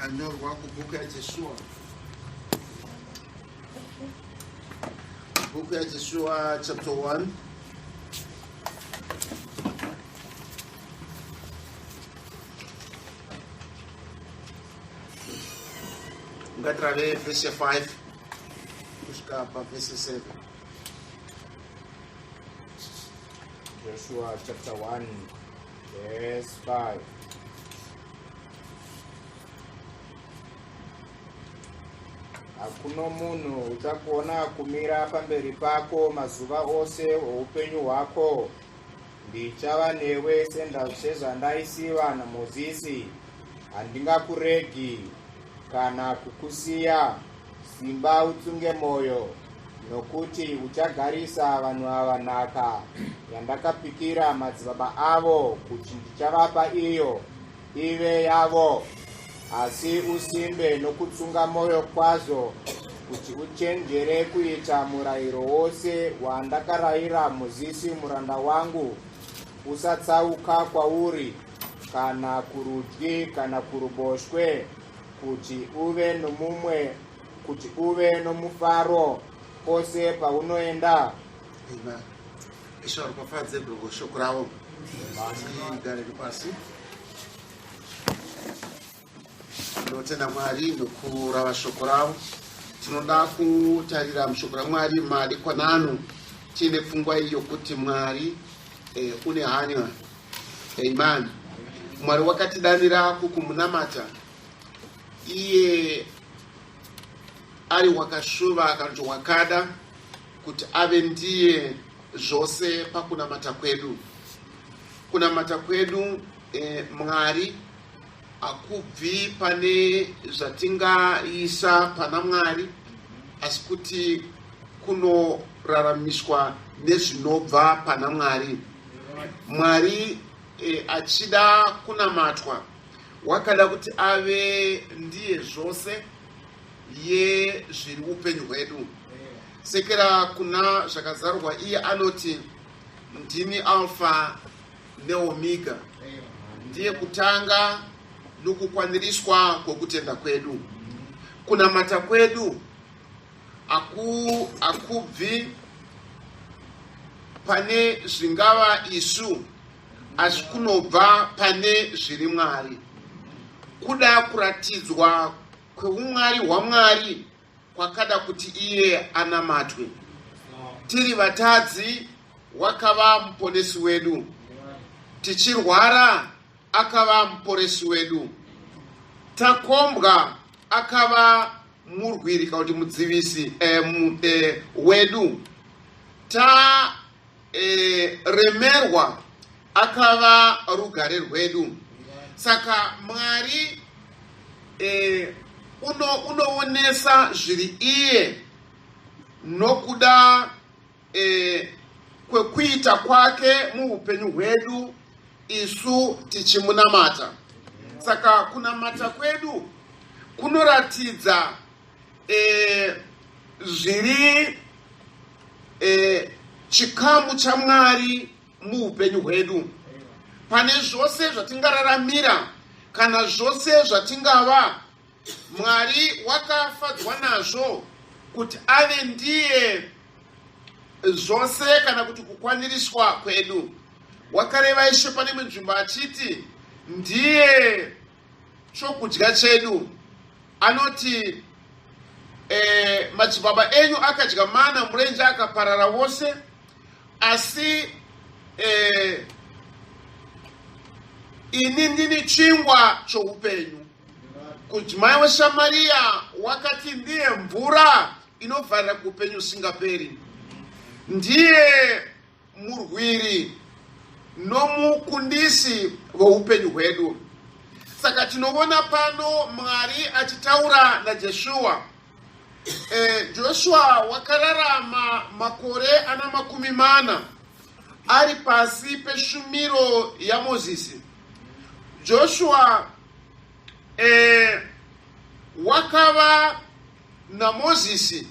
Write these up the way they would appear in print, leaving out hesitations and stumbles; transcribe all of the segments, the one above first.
anyorwa kubhuku yaJeshua. Book of Joshua, chapter 1. Ngatrave verse 5. Kusvika verse 7. Joshua chapter 1, verse 5. Hakuna munhu uchakuona kumira pamberi pako mazuva ose oupenyu hwako. Ndichava newe sezvandaisiva naMozisi. Handingakuregi kana kukusiya. Simba utsunge moyo, nokuti uchagarisa vanhu ava nhaka yandakapikira madzibaba avo kuti ndichavapa iyo ive yavo. Asi usimbe nokutsunga moyo kwazvo kuti uchenjere kuita murayiro wose wandakarayira Mozisi muranda wangu. Usatsauka kwauri kana kurudyi kana kuruboshwe, kuti uve nomufaro pose paunoenda. Amen. Ishara pafadze bro shoko rawo. Gare pasi. Tinotenda Mwari nokurava shoko ravo. Tinoda kutarira mushoko raMwari madekwanano tiine pfungwa iyo kuti Mwari une hanya. Amen. Mwari wakatidanira kukumunamata. Iye ari wakashuva kana wakada kuti ave ndiye zvose pakunamata kwedu. Kunamata kwedu Mwari akubvi pane zvatingaisa pana Mwari, asi kuti kunoraramiswa nezvinobva pana Mwari. Mwari achida kunamatwa wakada kuti ave ndiye zvose ye zviri upenyu hwedu. Sekera kuna zvakazarwa iye anoti ndini Alpha neOmega, ndiye kutanga nokukwaniriswa kwokutenda kwedu. Kunamata kwedu akubvi pane zvingava isu, asi kunobva pane zviri Mwari. Kuda kuratidzwa kweumwari hwaMwari kwakada kuti iye anamatwe. Tiri vatadzi wakava muponesi wedu, tichirwara akava muporesi wedu, takombwa akava murwiri kana kuti mudzivisi wedu, remerwa akava rugare rwedu. Saka Mwari unoonesa zviri iye nokuda kwekuita kwake muupenyu hwedu isu tichimunamata. Saka kunamata kwedu kunoratidza zviri chikamu chaMwari muupenyu hwedu. Pane zvose zvatingararamira kana zvose zvatingava, Mwari wakafadzwa nazvo kuti ave ndiye zvose kana kuti kukwaniriswa kwedu. Wakareva Ishe pane nzvimbo achiti ndiye chokudya chedu. Anoti madzibaba enyu akadya mana, murenje akaparara wose, asi ini ndini chingwa choupenyu. Kudzimai weSamaria wakati ndiye mvura inovharira kuupenyu usingaperi. Ndiye murwiri nomukundisi weupenyu hwedu. Saka tinoona pano Mwari achitaura naJoshua. Joshua wakararama makore ana 40 ari pasi peshumiro yaMozisi. Joshua wakava naMozisi,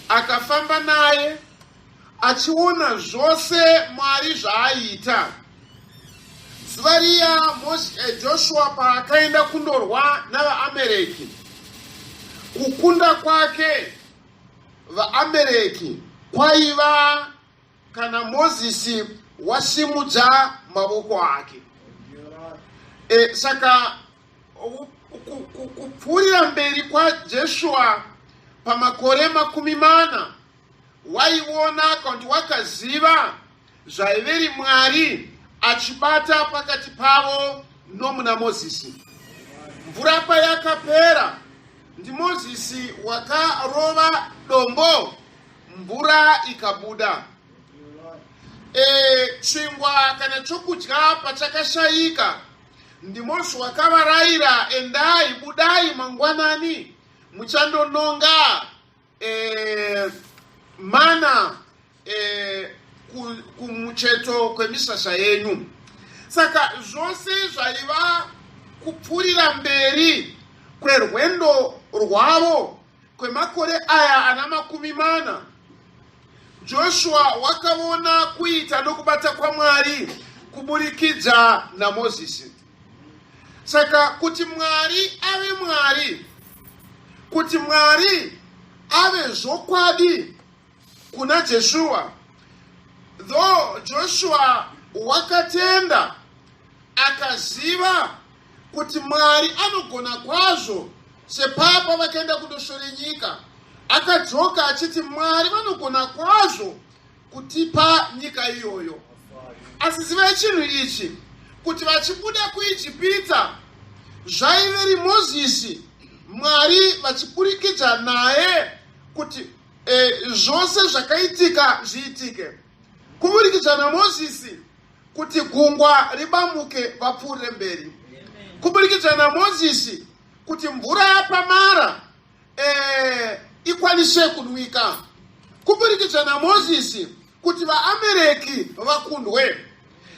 akafamba naye achiona zvose Mwari zvaaita. Zvariya Joshua paakaenda kundorwa navaAmereki, kukunda kwake vaAmereki kwaiva kana Mozisi wasimudza mavoko ake. Saka kupfuurira mberi kwaJoshua pamakore 40 waiona kuti wakaziva zvaiveri Mwari achibata pakati pavo nomuna Mozisi. Mvura payakapera ndi Mozisi wakarova dombo, mvura ikabuda. Chingwa kana chokudya pachakashayika, ndi Mozisi wakavarayira, endai budai mangwanani muchandononga mana kumucheto kwemisasa yenyu. Saka zvose zvaiva kupfuurira mberi kwerwendo rwavo kwemakore aya ana 40, Joshua wakaona kuita nokubata kwaMwari kuburikidza naMozisi. Saka kuti Mwari ave Mwari, kuti Mwari ave zvokwadi kuna Joshua, though Joshua wakatenda akaziva kuti Mwari anogona kwazvo, sepapa vakaenda kundosvore nyika, akadzoka achiti Mwari vanogona kwazvo kutipa nyika iyoyo. Asi ziva chinhu ichi, kuti vachibuda kuIjipita zvaiveri Mozisi, Mwari vachiburikidza naye kuti zvose zvakaitika zviitike. Kuburikidza naMozisi kuti gungwa ribamuke vapfuurire mberi. Kuburikidza naMozisi kuti mvura yapamara ikwanise kunwika. Kuburikidza naMozisi kuti vaAmereki vakundwe.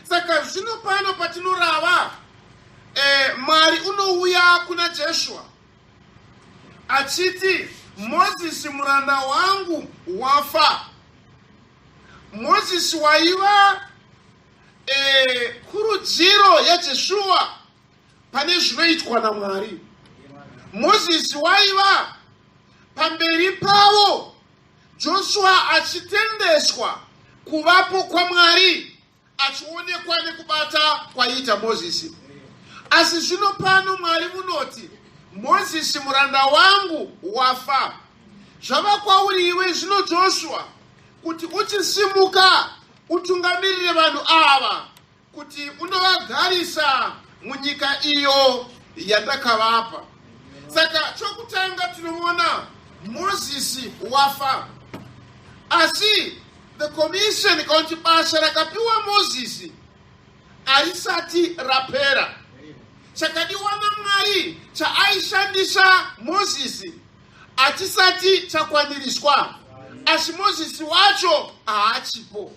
Saka zvino pano patinorava, Mwari unouya kuna Joshua achiti Mozisi muranda wangu wafa. Mozisi waiva kurudziro yaJoshua pane zvinoitwa naMwari. Mozisi waiva pamberi pavo, Joshua achitendeswa kuvapo kwaMwari, achionekwa nekubata kwaita Mozisi. Asi zvino pano Mwari munoti Mozisi muranda wangu wafa. Zvava kwauri iwe zvino Joshua kuti uchisimuka utungamirire vanhu ava kuti unovagarisa munyika iyo yandakavapa. Saka chokutanga tinoona Mozisi wafa. Asi the commission kaunti basa rakapiwa Mozisi aisati rapera. Chakadiwana Mwari chaaishandisa Mozisi achisati chakwaniriswa. Asi Mozisi wacho haachipo.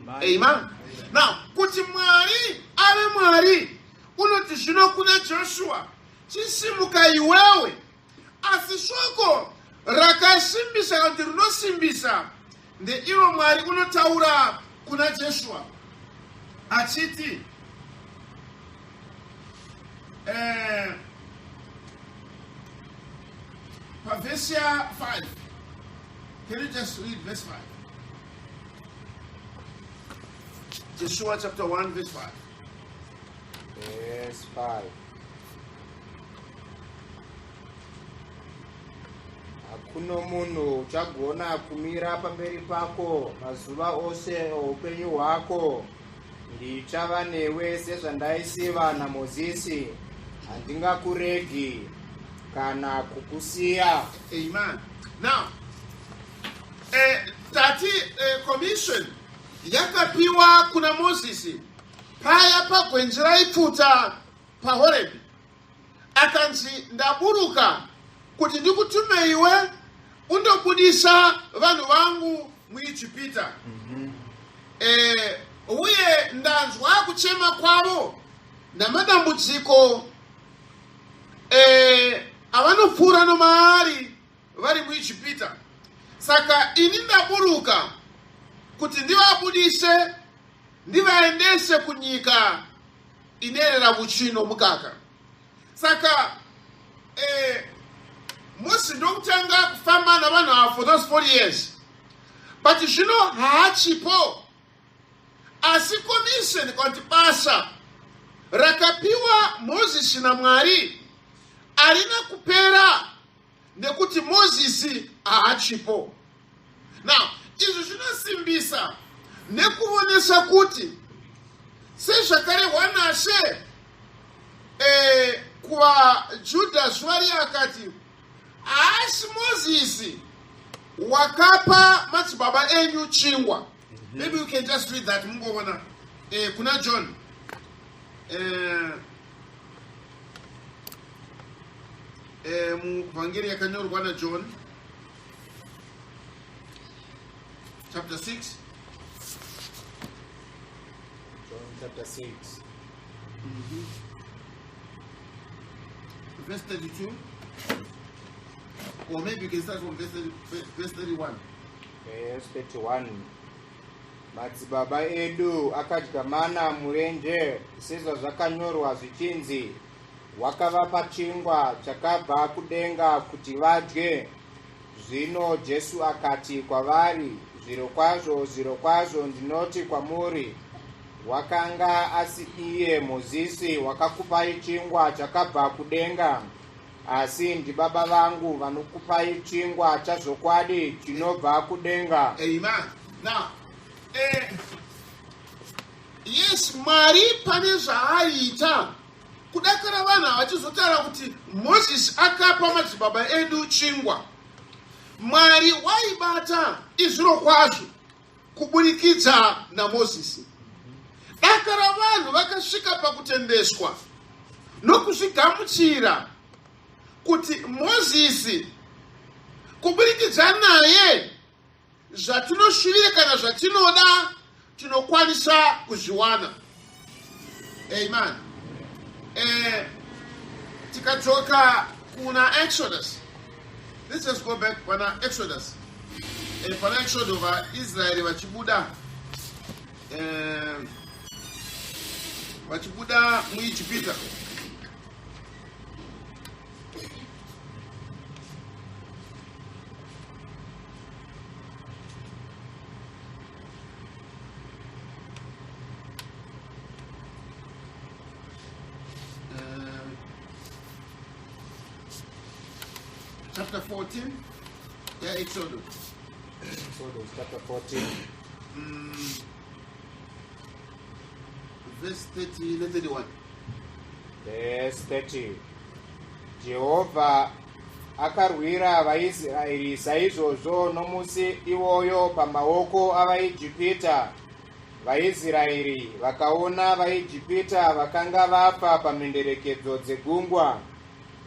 Amen. Now, kuti Mwari ave Mwari, unoti zvino kuna Joshua, chisimuka iwewe. Asi shoko rakasimbisa kuti rinosimbisa ndeiro Mwari unotaura kuna Joshua achiti verse 5. Can you just read verse 5? Joshua chapter 1 verse 5. Verse 5. Hakuno munhu uchagona kumira pamberi pako mazuva ose oupenyu hwako. Ndichava newe sezvandaisiva naMozisi, handingakuregi kana kukusiya. Amen. Now, commission yakapiwa kuna Mozisi paya pagwenzi raipfuta paHorebi. Akanzi ndaburuka kuti ndikutume iwe undobudisa vanhu vangu muIjipita. Uye ndanzwa kuchema kwavo namadambudziko avanopfuura nomaari vari muIjipita. Saka ini ndaburuka kuti ndivabudise ndivaendese kunyika inerera buchino mukaka. Saka Moses ndokutanga kufamba navanhu for those 40 years. But zvino haachipo. Asi commission kuti basa rakapiwa Moses naMwari arina kupera nekuti Moses haachipo. Now, izvi zvinosimbisa nekuonesa kuti sezvakarehwa naShe kuva Judha zuva riya akati haasi Moses wakapa madzibaba enyu chingwa. Maybe you can just read that. Mungovona kuna John muvhangeri yakanyorwa naJohn chapter 6. John chapter 6. Verse 32. Or maybe you can start from verse 31. Verse 31. Madzibaba edu akadya mana murenje sezvazvakanyorwa zvichinzi, wakavapa chingwa chakabva kudenga kuti vadye. Zvino Jesu akati kwavari, zvirokwazvo zvirokwazvo ndinoti kwamuri, wakanga asi iye Mozisi wakakupai chingwa chakabva kudenga, asi ndibaba vangu vanokupai chingwa chazvokwadi chinobva kudenga. Amen. Now, yes, Mwari pane zvaaita kudakara vanhu vachizotaura kuti Moses akapa madzibaba edu chingwa. Mwari waibata izviro kwazvo kuburikidza naMozisi. Dakara vanhu vakasvika pakutendeswa nokuzvigamuchira kuti Mozisi kuburikidza naye zvatinoshuvira kana zvatinoda tinokwanisa kuzviwana. Amen. Tikadzoka kuna Exodus. Let's just go back pana Exodus. Pana Exodus va Israeli vachibuda muIjipita. Chapter 14. Yeah, Exodus. Exodus chapter 14. Verse 30, 31. Verse 30. Jehovha akarwira vaIsraeri saizvozvo nomusi iwoyo pamaoko avaIjipita. VaIsraeri vakaona vaIjipita vakanga vafa pamhenderekedzo dzegungwa.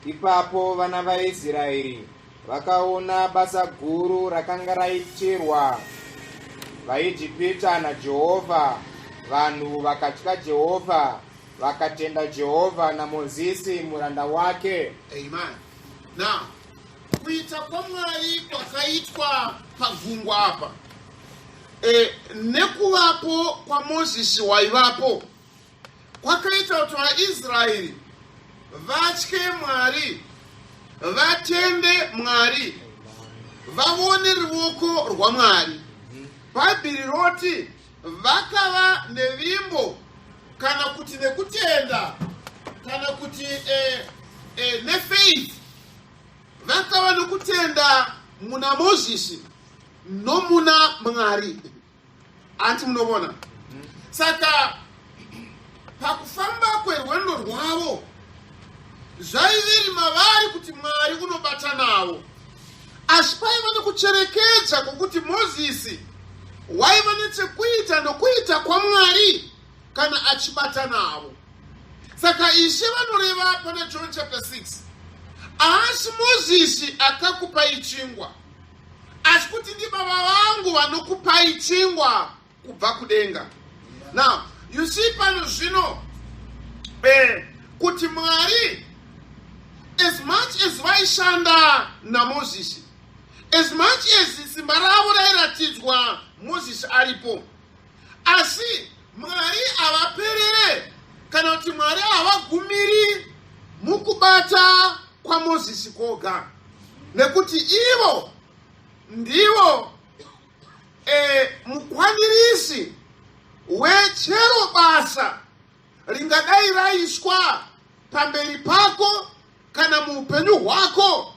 Ipapo vana vaIsraeri vakaona basa guru rakanga raitirwa vaIjipita naJehovha. Vanhu vakatya Jehovha, vakatenda Jehovha naMozisi muranda wake. Amen. Now, kuita kwaMwari kwakaitwa pagungwa apa, nekuvapo kwaMozisi waivapo, kwakaita kuti vaIsraeri vatye Mwari, vatende Mwari, vaone ruoko rwaMwari. Bhaibheri roti vakava nevimbo kana kuti nekutenda kana kuti nefaith, vakava nekutenda muna Mozisi nomuna Mwari. Anti munovona? Saka pakufamba kwerwendo rwavo zvaive mavari kuti Mwari unobata navo, asi paiva nekucherekedza kwokuti Mozisi waiva nechekuita nokuita kwaMwari kana achibata navo. Saka Ishe vanoreva pana John chapter 6, haasi Mozisi akakupai chingwa, asi kuti ndi baba vangu vanokupai chingwa kubva kudenga. Now, you see pano zvino kuti Mwari, as much as vaishanda naMozisi, as much as simba ravo rairatidzwa Mozisi aripo, asi Mwari avaperere kana kuti Mwari havagumiri mukubata kwa Mozisi koga, nekuti ivo ndivo mukwanirisi wechero basa ringadai raiswa pamberi pako kana muupenyu hwako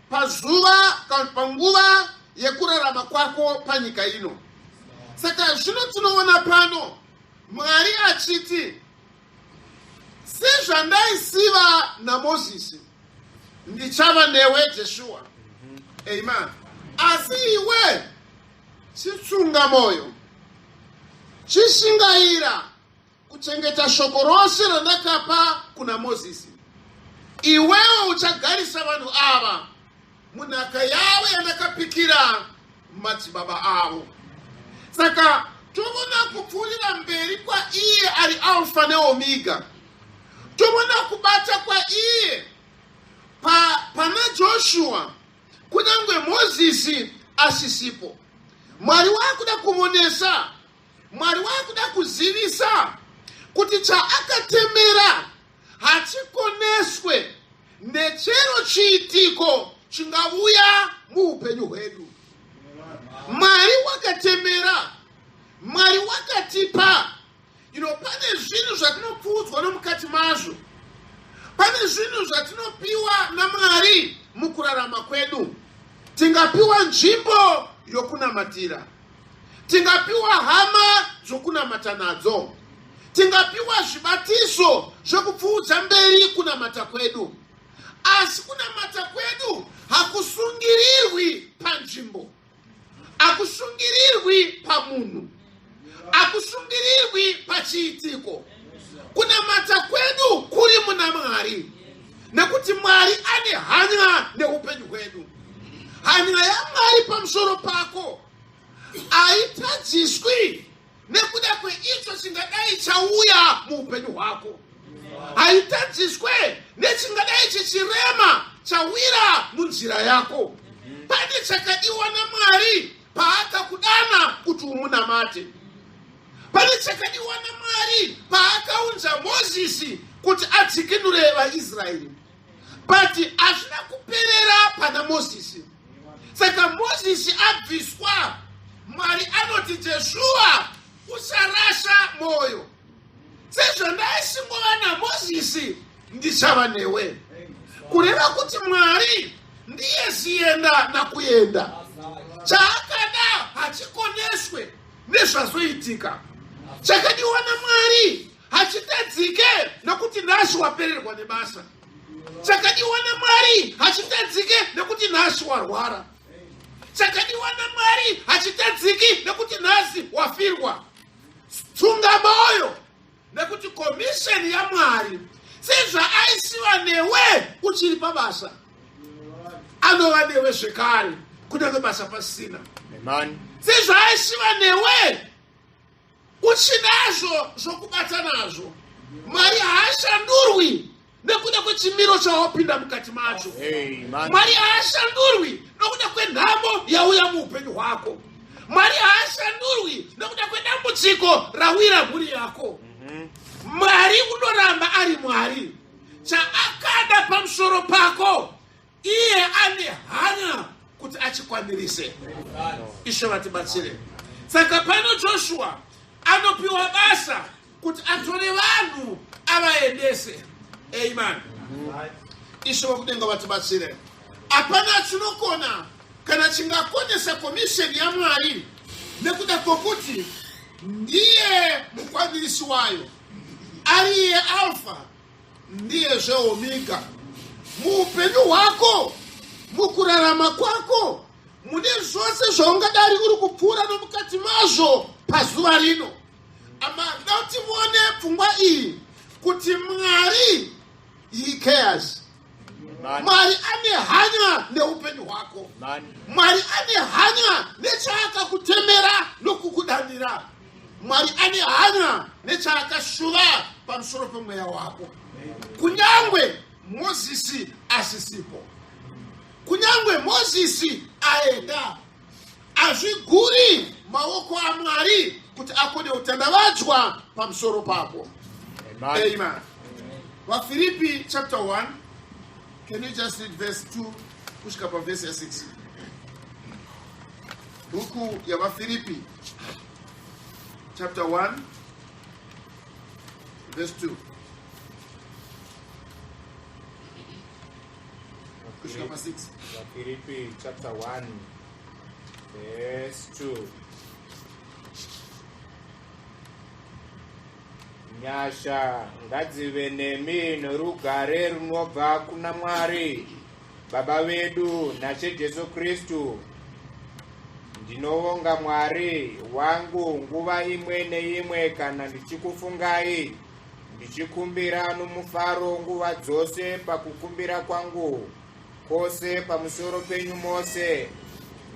pazuva kana panguva yekurarama kwako panyika ino. Saka zvino tinoona pano Mwari achiti, sezvandaisiva naMozisi ndichava newe Joshua. Amen. Asi iwe chitsunga moyo, chishingaira kuchengeta shoko rose randakapa kuna Mozisi. Iwewe uchagarisa vanhu ava munhaka yavo yandakapikira madzibaba avo. Saka toona kupfuurira mberi kwa iye ari Alpha neOmega. Toona kubata kwa iye pana Joshua kunyange Mozisi asisipo. Mwari wakuda kumonesa, Mwari wakuda kuzivisa kuti chaakatemera hachikoneswe nechero chiitiko chingauya muupenyu hwedu. Mwari wakatemera, Mwari wakatipa. Pane zvinhu zvatinopfuudzwa nomukati mazvo, pane zvinhu zvatinopiwa naMwari mukurarama kwedu. Tingapiwa nzvimbo yokunamatira, tingapiwa hama dzokunamata nadzo, tingapiwa zvibatiso zvokupfuudza mberi kunamata kwedu. Asi kunamata kwedu hakusungirirwi panzvimbo, hakusungirirwi pamunhu, hakusungirirwi pachiitiko. Kunamata kwedu kuri muna Mwari, nekuti Mwari ane hanya neupenyu hwedu. Hanya yaMwari pamusoro pako haitadziswi nekuda kweicho chingadai chauya muupenyu hwako, haitadziswe nechingadai chichirema chawira munzira yako. Pane chakadiwa naMwari paakakudana kuti umunamate. Pane chakadiwa naMwari paakaunza Mozisi kuti adzikinure vaIsraeri, but hazvina kuperera pana Mozisi. Saka Mozisi abviswa, Mwari anoti, Joshua, usarasha moyo. Sezvandaisingova naMozisi ndichava newe. Kureva kuti Mwari ndiye zienda nakuyenda. Chaakada hachikoneswe nezvazoitika. Chakadiwa naMwari hachitadzike nekuti nhasi wapererwa nebasa. Chakadiwa naMwari hachitadzike nekuti nhasi warwara. Chakadiwa naMwari hachitadziki nekuti nhasi wafirwa. Tsunga moyo, nekuti komisheni yaMwari sezvaaisiva newe uchiri pabasa, anova newe zvekare kunyange basa pasina. Sezvaaisiva newe uchinazvo zvokubata nazvo, Mwari haashandurwi nekuda kwechimiro chawapinda mukati macho. Mwari haashandurwi nekuda kwenhamo yauya muupenyu hwako. Mwari haashandurwi nekuda kwedambudziko rawira mhuri yako. Mwari unoramba ari Mwari. Chaakada pamusoro pako, iye ane hanya kuti achikwanirise. Ishe vatibatsire. Saka pano Joshua anopiwa basa kuti atore vanhu avaendese. Amen. Ishe vakudenga vatibatsire. Hapana chinokona kana chingakonesa komisheni yaMwari nekuda kwokuti ndiye mukwanirisi wayo, ari iye Alpha ndiye zveOmega. Muupenyu hwako, mukurarama kwako, mune zvose zvaungadari uri kupfuura nomukati mazvo pazuva rino. Ama ndauti muone pfungwa iyi kuti Mwari he cares. Mwari ane hanya neupenyu hwako. Mwari ane hanya nechaakakutemera nokukudanira. Mwari ane hanya nechaakashuva pamusoro pemweya wako. Kunyangwe Mozisi asisipo, kunyangwe Mozisi aenda, azviguri maoko aMwari kuti akone utandavadzwa pamusoro pako. Amen. Filipi chapter 1. Can you just read verse 2? Push up verse 6. Buku ya Filipi chapter 1 verse 2. Push up 6. Filipi chapter 1 verse 2. Nyasha ngadzive nemi norugare runobva kuna Mwari Baba vedu naShe Jesu Kristu. Ndinovonga Mwari wangu nguva imwe neimwe kana ndichikufungai, ndichikumbira nomufaro nguva dzose pakukumbira kwangu kwose pamusoro penyu mose,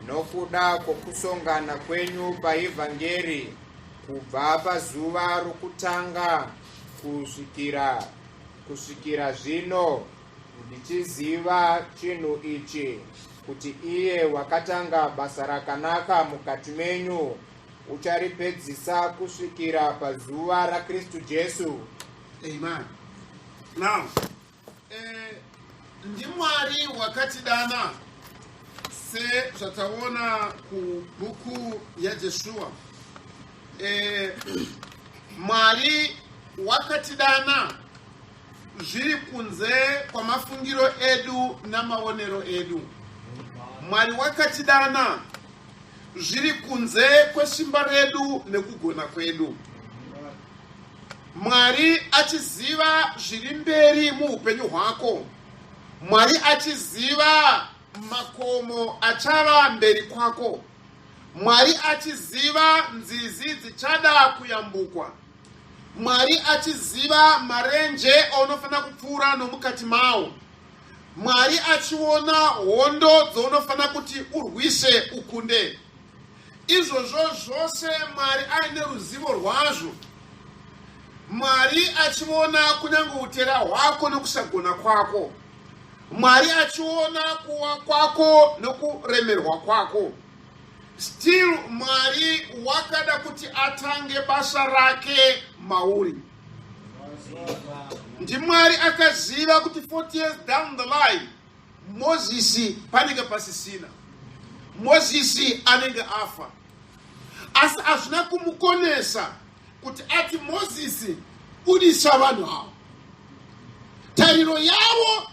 nokuda kwokusongana kwenyu paivhangeri kubva pazuva rokutanga kusvikira zvino, ndichiziva chinhu ichi, kuti iye wakatanga basa rakanaka mukati menyu ucharipedzisa kusvikira pazuva raKristu Jesu. Amen. Now, ndi Mwari wakatidana se zvataona kubhuku yaJeshua. Mwari wakatidana zviri kunze kwamafungiro edu namaonero edu. Mwari wakatidana zviri kunze kwesimba redu nekugona kwedu. Mwari achiziva zviri mberi muupenyu hwako. Mwari achiziva makomo achava mberi kwako. Mwari achiziva nzizi dzichada kuyambukwa. Mwari achiziva marenje aunofana kupfuura nomukati mawo. Mwari achiona hondo dzaunofana kuti urwise ukunde. Izvozvo zvose Mwari aine ruzivo rwazvo. Mwari achiona kunyange utera hwako nokusagona kwako. Mwari achiona kuwa kwako nokuremerwa kwako. Still Mwari wakada kuti atange basa rake mauri. Ndi Mwari akaziva kuti 40 years down the line Moses panenge pasisina. Moses anenge afa. Asi azvina kumukonesa kuti ati Moses udisa vanhu avo. Tariro yavo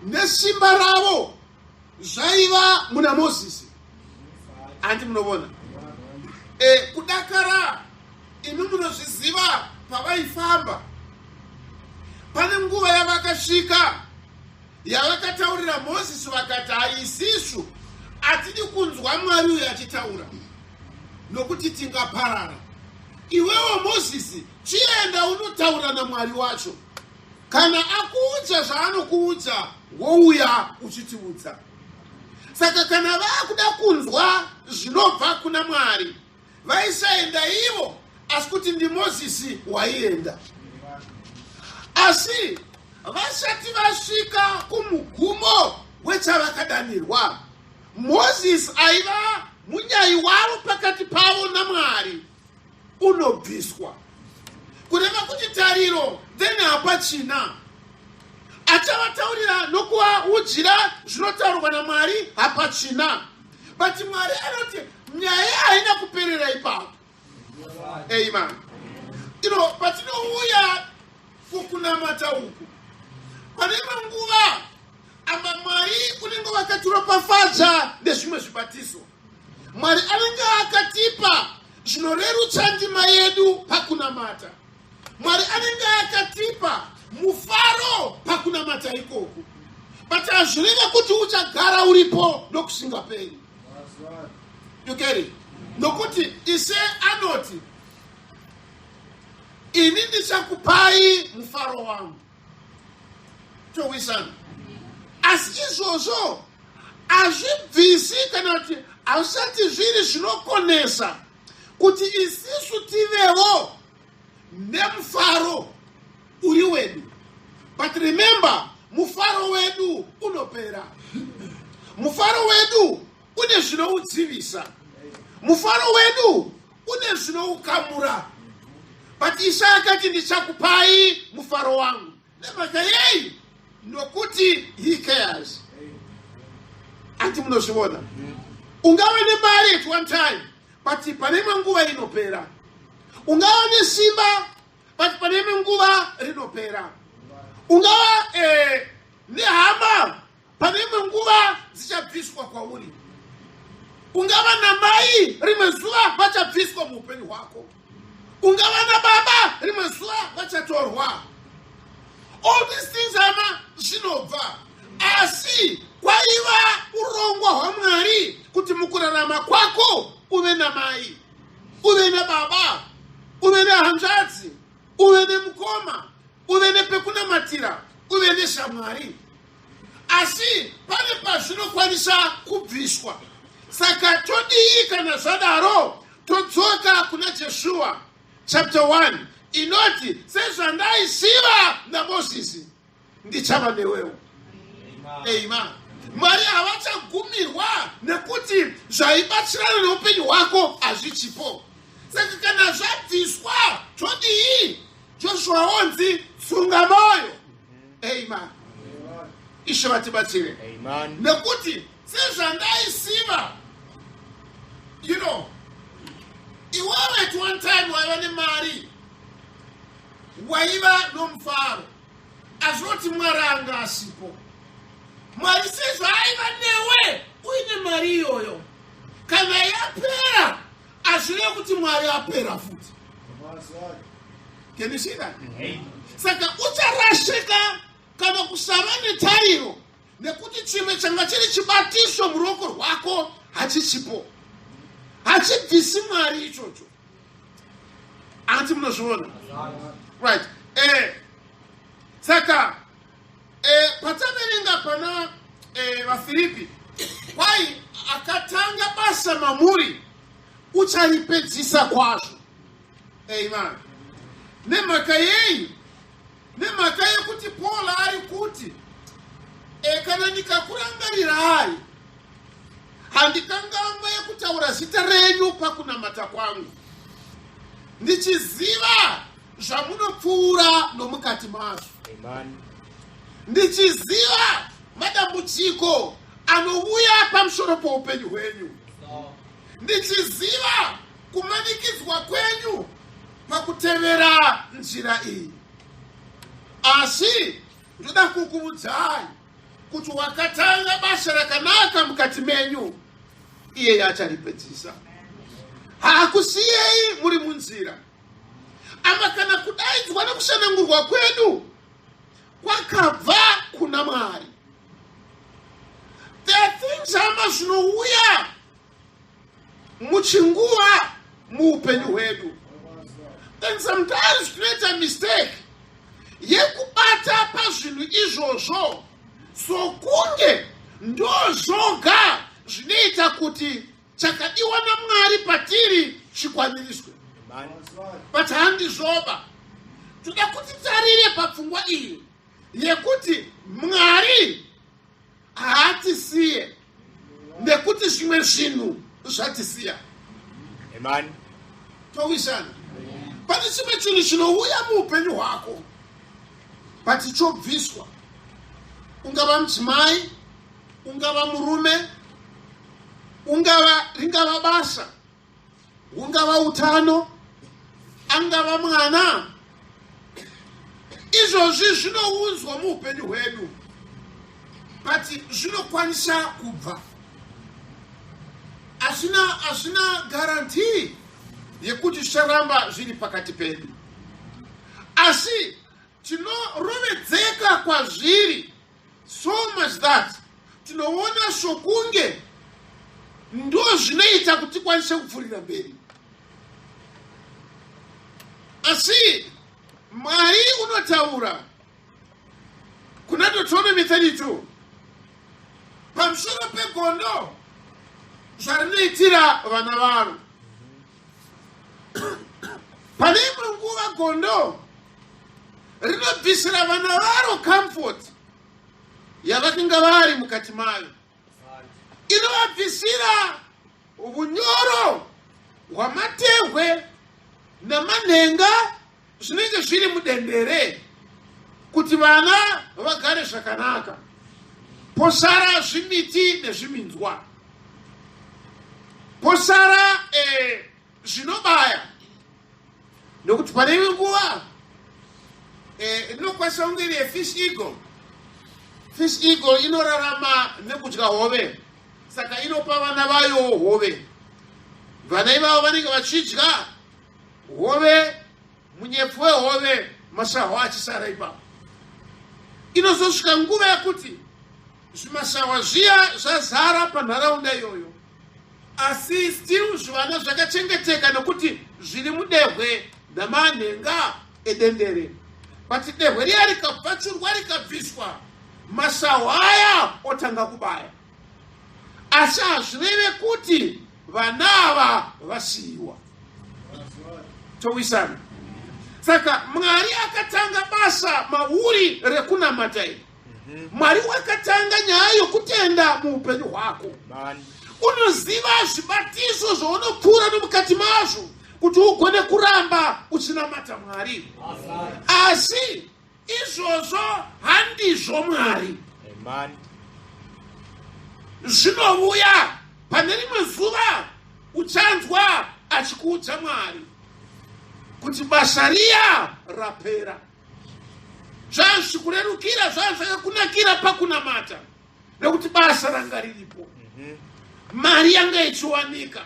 nesimba ravo zvaiva muna Moses. Andi munovona. Kudakara imi munozviziva pavaifamba. Pane nguva yavakasvika yavakataurira Moses vakati haisisu atidi kunzwa Mwari uyu achitaura nokuti tingaparara. Iwewo Moses chienda unotaura naMwari wacho. Kana akuudza zvaanokuudza wouya uchitiudza. Saka kana vakuda kunzwa zvinobva kuna Mwari vaisaenda ivo, asi kuti ndi Moses waienda. Asi vasati vasvika kumugumo wechavakadanirwa, Moses aiva munyai wavo pakati pavo naMwari unobviswa. Kureva kuti tariro then hapachina. Achavataurira nokuvaudza zvinotaurwa naMwari hapachina. But Mwari anoti nyaya haina kuperera ipapo. Amen. Patinouya kukunamata uku, pane manguva amba Mwari unenge wakatiropafadza nezvimwe zvibatiso. Mwari anenge akatipa zvinorerutsa ndima yedu pakunamata. Mwari anenge akatipa mufaro pakunamata ikoku. But hazvireva kuti uchagara uripo nokusingaperi. You get it? Nokuti ise anoti ini ndichakupai mufaro wangu. Chowisana. Asi izvozvo hazvibvisi kana kuti hazvisati zviri zvinokonesa kuti isisu tivevo nemufaro uri wedu. But remember, mufaro wedu unopera. Mufaro wedu une zvinoudzivisa. Mufaro wedu une zvinoukamura. but Isaka akati ndichakupai mufaro wangu. Nemaka yei ndokuti he cares. Anti munozviona. Ungawa ne mari at one time, but panema nguva inopera. Ungawa ne simba, but panema nguva rinopera. Ungawa ne hama, panema nguva zichabviswa kwauri. Ungawa na mai rimezuva vachabviswa muupenyu hwako. Ungawa na baba rimezuva vachatorwa. All these things are zvinobva. Asi kwaiva urongwa hwaMwari kuti mukurarama kwako uve na mai, uve na baba, uve na hanzvadzi, uve nemukoma, uve nepekunamatira, uve neshamwari. Asi pane pazvinokwanisa kubviswa. Saka todii kana zvadaro todzoka kuna Joshua chapter 1 inoti sezvandaisiva naMozisi ndichava newewo. Amen. Mwari havachagumirwa nekuti zvaibatsirana neupenyu hwako hazvichipo. Saka kana zvabviswa todii? Joshua onzi tsunga moyo. Amen. Ishe vatibatsire. Amen. Nekuti sezvandaisiva, you know, iwawe at one time waiva nemari, waiva nomufaro, azvoti Mwari anga asipo. Mwari sezvo aiva newe uine mari iyoyo, kana yapera azvirevi kuti Mwari apera futi. Can you see that? Saka ucharashika kana kusava netariro nekuti chimwe changa chiri chibatisho muruoko rwako hachichipo, hachibvisi Mwari ichocho. Anti munozviona? Right. Saka pataverenga pana vaFilipi kwai akatanga basa mamuri ucharipedzisa kwazvo. Amen. Nemhaka yei? Nemhaka yekuti Paul ari kuti kana ndikakurangarirai handikanganwe kutaura zita renyu pakunamata kwangu, ndichiziva zvamunopfuura nomukati mazvo. Amen. Ndichiziva madambudziko anouya pamusoro poupenyu hwenyu. Ndichiziva kumanikidzwa kwenyu pakutevera nzira iyi. Asi ndoda kukuudzai kuti wakatanga basa rakanaka mukati menyu, iye acharipedzisa. Haakusiyei muri munzira. Ama kana kudaidzwa nekusanangurwa kwedu kwakabva kuna Mwari. There are things ama zvinouya muchinguva muupenyu hwedu. Then sometimes tinoita mistake yekubata pazvinhu izvozvo sokunge ndozvoga zvinoita kuti chakadiwa naMwari patiri chikwaniriswe. But handizvoba. Toda kuti tarire papfungwa iyi yekuti Mwari haatisiye nekuti zvimwe zvinhu zvatisiya. Amen. Towisana. Pane chimwe chinhu chinouya muupenyu hwako but chobviswa. Ungava mudzimai, ungava murume, ringava basa, ungava utano, angava mwana. Izvozvi zvinounzwa muupenyu hwedu but zvinokwanisa kubva. Hazvina guarantee yekuti zvicharamba zviri pakati pedu. Asi tinorovedzeka kwazviri so much that tinoona sokunge ndo zvinoita kuti tikwanise kupfuurira mberi. Asi Mwari unotaura kuna Deuteronomy 32 pamusoro pegondo zvarinoitira vana varo. Pane imwe nguva gondo rinobvisira vana varo comfort yavakinga vari mukati mayo. Inovabvisira unyoro hwamatehwe namanhenga zvinenge zviri mudendere kuti vana vagare zvakanaka, posara zvimiti nezviminzwa, posara zvinobaya. Nekuti pane imwe nguva inokwanisa kunge iri fish eagle. Fish eagle inorarama nekudya hove, saka inopa vana vayo hove. Vana ivavo vanenge vachidya hove, munyepo wehove, mashawa achisara ipapo. Inozosvika nguva yekuti zvimashawa zviya zvazara panharaunda iyoyo, asi still zvivana zvakachengeteka nekuti zviri mudehwe namanhenga edendere. But dehwe riya rikabvachurwa rikabviswa, mashawa aya otanga kubaya. Asi hazvireve kuti vana ava vasiyiwa. Towisana. Saka Mwari akatanga basa mauri rekunamata iri. Mwari wakatanga nyaya yokutenda muupenyu hwako. Unoziva zvibatiso zvaunokura nomukati mazvo kuti ugone kuramba uchinamata Mwari. Asi izvozvo handizvo Mwari. Zvinouya pane rimwe zuva uchanzwa achikuudza Mwari kuti basa riya rapera. Zvazvikurerukira, zvazvakakunakira pakunamata, nekuti basa ranga riripo, mari yanga ichiwanika.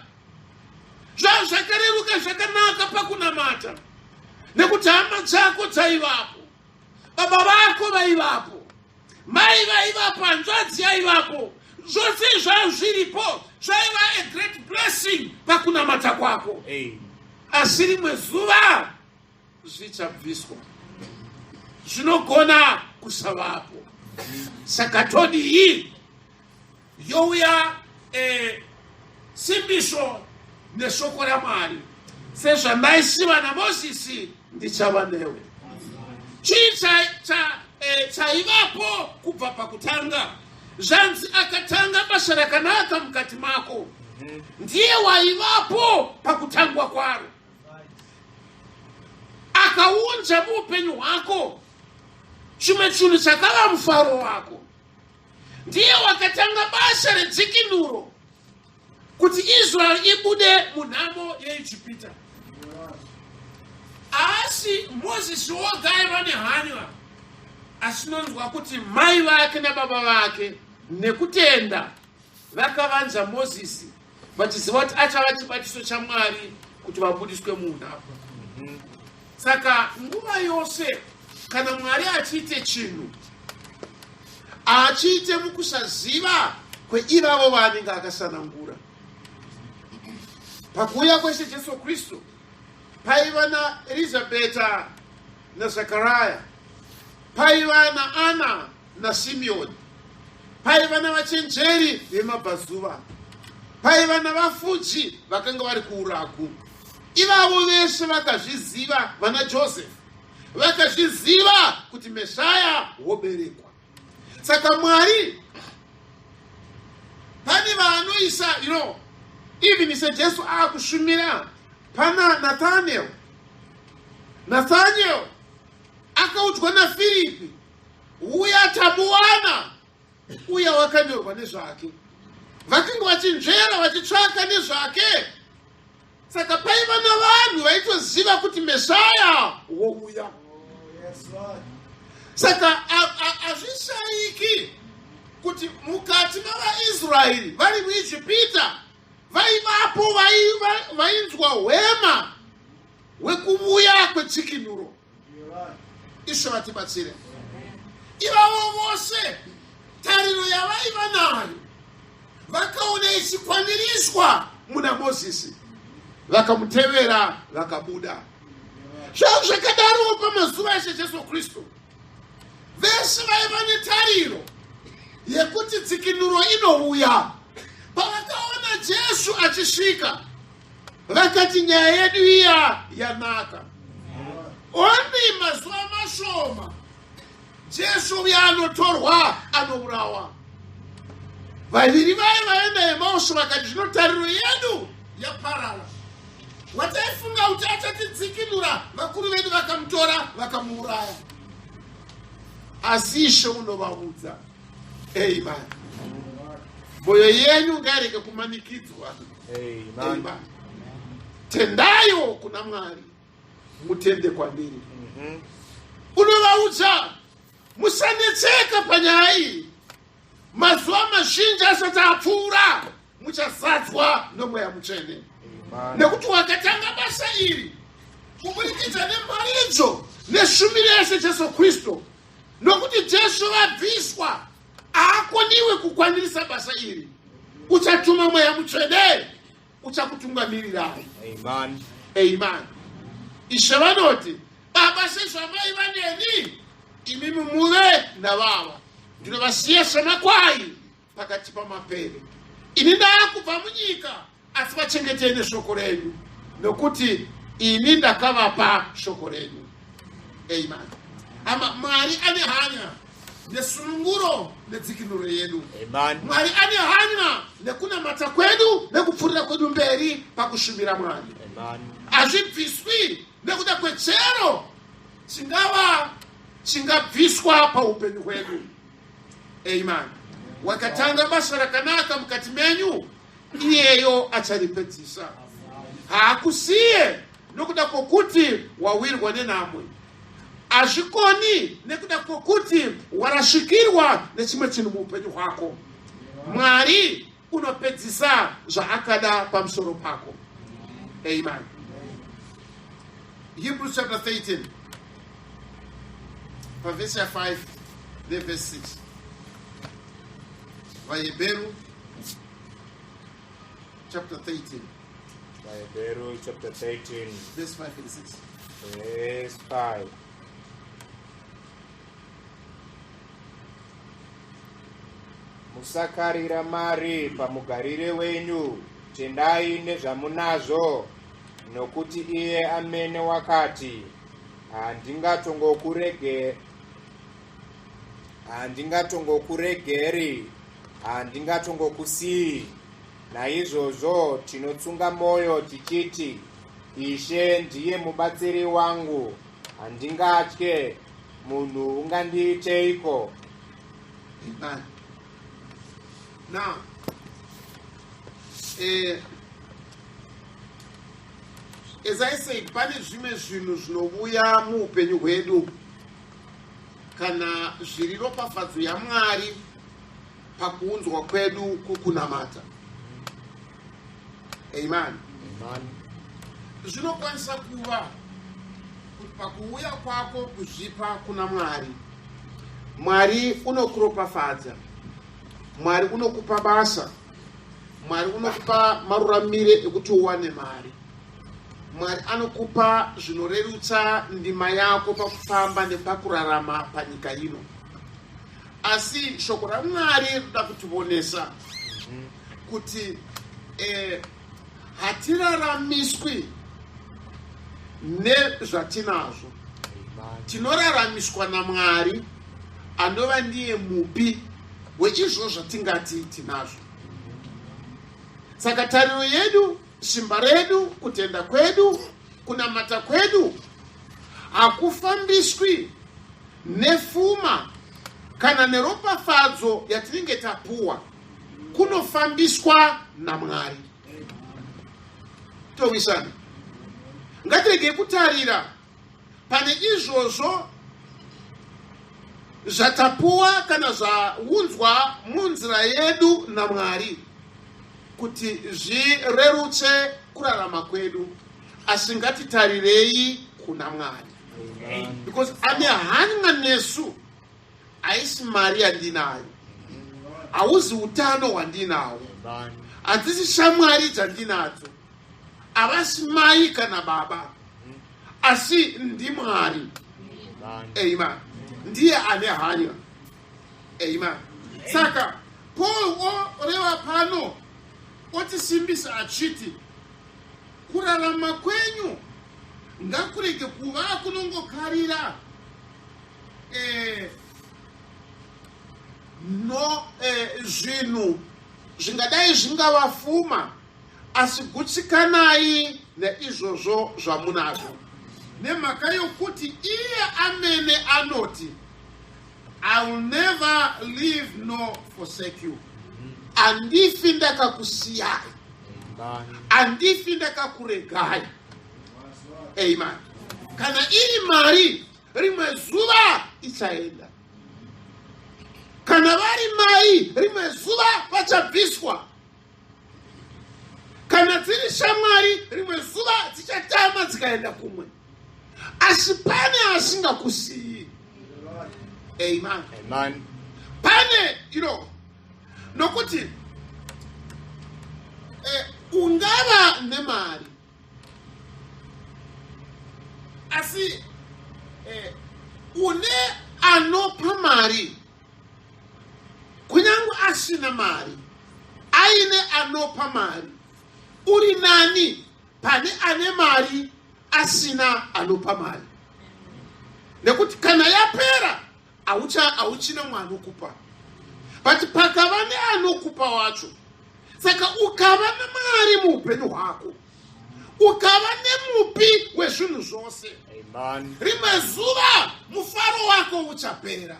Zvazvakareruka zvakanaka pakunamata, nekuti hama dzako dzaivapo, baba vako vaivapo, mai vaivapo, hanzvadzi yaivapo. Zvose zvazviripo zvaiva a great blessing pakunamata kwako. Asi rimwe zuva zvichabviswa, zvinogona kusavapo. Saka todii youya simbiso neshoko raMwari. Sezvandaisiva naMozisi ndichava newe. Chii chaivapo kubva pakutanga? Zvanzi akatanga basa rakanaka mukati mako, ndiye waivapo pakutangwa kwaro. Akaunza muupenyu hwako chimwe chinhu chakava mufaro wako. Ndiye wakatanga basa redzikinuro kuti Israeri ibude munhamo yeIjipita. Asi Mozisi woga aiva nehanya, asinonzwa kuti mai vake nababa vake nekutenda vakavanza Mozisi, vachiziva kuti achava chibatiso chaMwari kuti vabudiswe munhamo. Saka nguva yose kana Mwari achiite chinhu, achiite mukusaziva kweivavo vanenge akasanangura. Pakuuya kweshe Jesu Kristu paiva na Elizabeta na Zakaraya, paiva na Ana na Simeoni, paiva na vachenjeri vemabhazuva, paiva na vafudzi vakanga vari kuuraku. Ivavo vese vakazviziva, vana Joseph vakazviziva kuti Mesaya woberekwa. Saka Mwari pane vaanoisa, even ise Jesu akushumira pana Nathaniel akaudzwa naFilipi, uya tamuwana, uya wakanyorwa nezvake. Vakanga vachinzvera vachitsvaka nezvake. Saka paiva navanhu vaitoziva kuti Mesaya wouya. Saka hazvishaiki kuti mukati mavaIsraeri vari muIjipita vaivapo vainzwa hwema hwekuuya kwechikinuro. Ishe vatibatsire. Ivavo vose tariro yavaiva nayo vakaona ichikwaniriswa muna Mozisi, vakamutevera vakabuda. Zvakadaro pamazuva eshe Jesu Kristu vese vaiva netariro yekuti dzikinuro inouya. Pavakaona Jesu achisvika vakati nyaya yedu iya yanaka. Oni mazuva mashoma Jesu uya anotorwa anourawa. Vaviri vai vaenda Emausi vakati zvino tariro yedu yaparara. wataifunga kuti achatidzikinura, vakuru vedu vakamutora vakamuuraya. Asi Ishe unovaudza, amen, moyo yenyu ngairege kumanikidzwa. Amen. Tendayo kuna Mwari, mutende kwandiri. Unovaudza musanetseka panyaya iyi. Mazuva mazhinji asati apfuura muchazadzwa noMweya Mutsvene. Nekuti wakatanga basa iri kubudikidza nemharidzo neshumiro yashe Jesu Kristu, nokuti Jesu vabviswa haakoniwe kukwanirisa basa iri, uchatuma Mweya Mutsvene uchakutungamirirai. Amen. Amen. Ishe vanoti baba sezvamai vaneni, imi muve navava. Ndinovasiya semakwai pakati pamapere. Ini ndakubva munyika, asi vachengetei neshoko renyu, nokuti ini ndakavapa shoko renyu. Amen. Ama Mwari ane hanya nesununguro nedzikinuro yedu. Amen. Mwari ane hanya nekunamata kwedu nekupfurira kwedu mberi pakushumira Mwari. Amen. Hazvibviswi nekuda kwechero chingabviswa paupenyu hwedu. Amen. Wakatanga basa rakanaka mukati menyu, iyeyo acharipedzisa. Haakusiye nokuda kwokuti wawirwa nenamwe. Hazvikoni nekuda kwokuti warashikirwa nechimwe chinhu muupenyu hwako. Mwari unopedzisa zvaakada pamusoro pako. Amen. Hebrews chapter 13, verse 5, verse 6. Veremu chapter 13. Veremu chapter 13. Verse 5 and 6. Verse 5. Musakarira mari pamugarire wenyu, tendai nezvamunazvo, nokuti iye amene wakati, handingatongokuregeri, handingatongokusiyi. Naizvozvo tinotsunga moyo tichiti, Ishe ndiye mubatsiri wangu, handingatye, munhu ungandiiteiko. Amen. Now, as I said, pane zvimwe zvinhu zvinobuya muupenyu hwedu kana zviri ropafadzo yaMwari pakuunzwa kwedu kukunamata. Amen. Zvinokwanisa kuva kuti pakuuya kwako kuzvipa kuna Mwari, Mwari unokuropafadza, Mwari unokupa basa, Mwari unokupa maruramire ekuti uwane mari, Mwari anokupa zvinorerutsa ndima yako pakufamba nepakurarama panyika ino. Asi shoko raMwari rinoda kutivonesa kuti hatiraramiswi nezvatinazvo, tinoraramiswa naMwari anova ndiye mupi wechizvo zvatingati tinazvo. Saka tariro yedu, simba redu, kutenda kwedu, kunamata kwedu hakufambiswi nefuma kana neropafadzo yatinenge tapuwa, kunofambiswa naMwari. Towisana, ngatirege kutarira pane izvozvo zvatapuwa kana zvaunzwa munzira yedu naMwari kuti zvirerutse kurarama kwedu, asi ngatitarirei kuna Mwari. Because ane hanya nesu, haisi mari yandinayo, hauzi utano wandinawo, hadzisi shamwari dzandinadzo, havasi mai kana baba, asi ndiMwari. Amen. Ndiye ane hanya. Amen. Saka Paul oreva pano otisimbisa achiti kurarama kwenyu ngakurege kuva kunongokarira zvinhu zvingadai zvingavafuma, asi gutsikanai neizvozvo zvamunazvo. Nemhaka yokuti iye amene anoti, I will never leave nor forsake you. Andifi ndakakusiyai. Andifi ndakakuregai. Amen. Kana iri mari rimwe zuva ichaenda. Kana vari mai rimwe zuva vachabviswa. Kana dziri shamwari rimwe zuva dzichatama dzikaenda kumwe. Asi pane asingakusiyi. Amen. Amen. Pane, nokuti ungava nemari. Asi une anopa mari. Kunyangu asina mari. Aine anopa mari. Uri nani pane ane mari asina anopa mari. Nekuti kana yapera auchina mwanokupa. But pakava ne anokupa wacho. Saka ukava nemari muupenyu hwako. Ukava nemupi wezvinhu zvose. Amen. Rimwe zuva mufaro wako uchapera.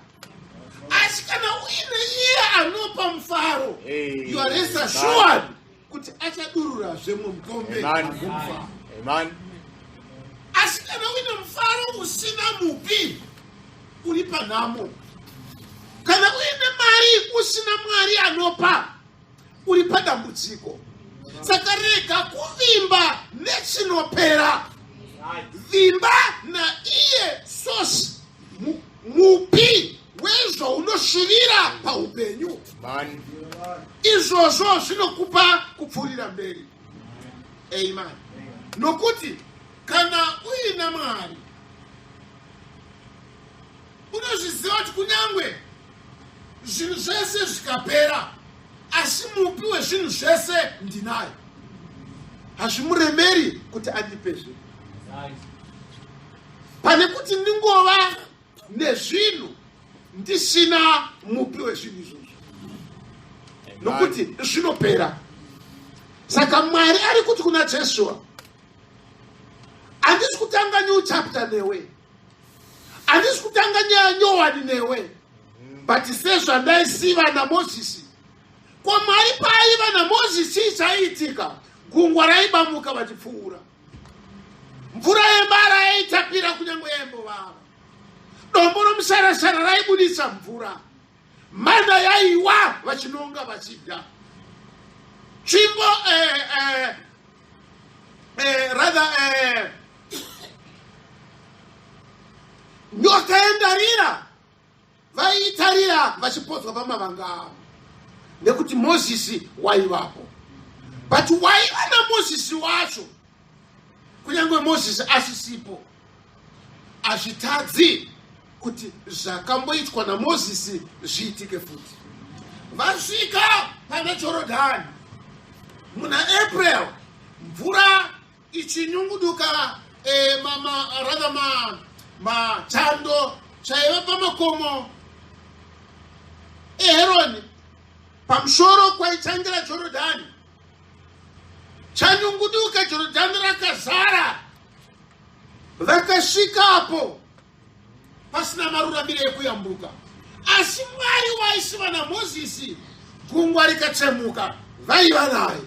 Asi kana uine iye anopa mufaro, you are rest assured kuti achadurura zvemumukombe. Amen. Asi kana uine mufaro usina mupi, uri panhamo. Kana uine mari usina Mwari anopa, uri padambudziko. Saka rega kuvimba nechinopera. Vimba na iye source mupi wezvo unoshuvira paupenyu. Izvozvo zvinokupa kupfuurira mberi. Amen. Nokuti kana uina Mwari, unozviziva kuti kunyangwe zvinhu zvese zvikapera, asi mupi wezvinhu zvese ndinaye. Hazvimuremeri kuti andipe zvinhu. Pane kuti ndingova nezvinhu ndisina mupi wezvinhu izvozvo. Nokuti zvinopera. Saka Mwari ari kuti kuna Joshua, handisi kutanga new chapter newe, handisi kutanga nyowani newe, but sezvo ndaisiva naMozisi, kwa Mwari paaiva naMozisi chaitika, gungwa raibamuka vachipfuura, mvura yembara yaitapira kunyange yembovava, dombo romusarasara raibudisa mvura, mana yaiwa vachinonga vachidya, tsvimbo nyoka yendarira vaiitarira vachipodzwa pamavanga avo, nekuti Mozisi waivapo. But waiva naMozisi wacho, kunyange Mozisi asisipo, hazvitadzi kuti zvakamboitwa naMozisi zviitike futi. Vasvika pana Jorodhani muna April, mvura ichinyunguduka machando chaiva pamakomo eHeroni pamusoro kwaichangira Jorodhani. Chanyunguduka, Jorodhani rakazara. Vakasvikapo pasina marurambiro ekuyambuka. Asi Mwari waisiva naMozisi, gungwa rikatsemuka, vaiva naye.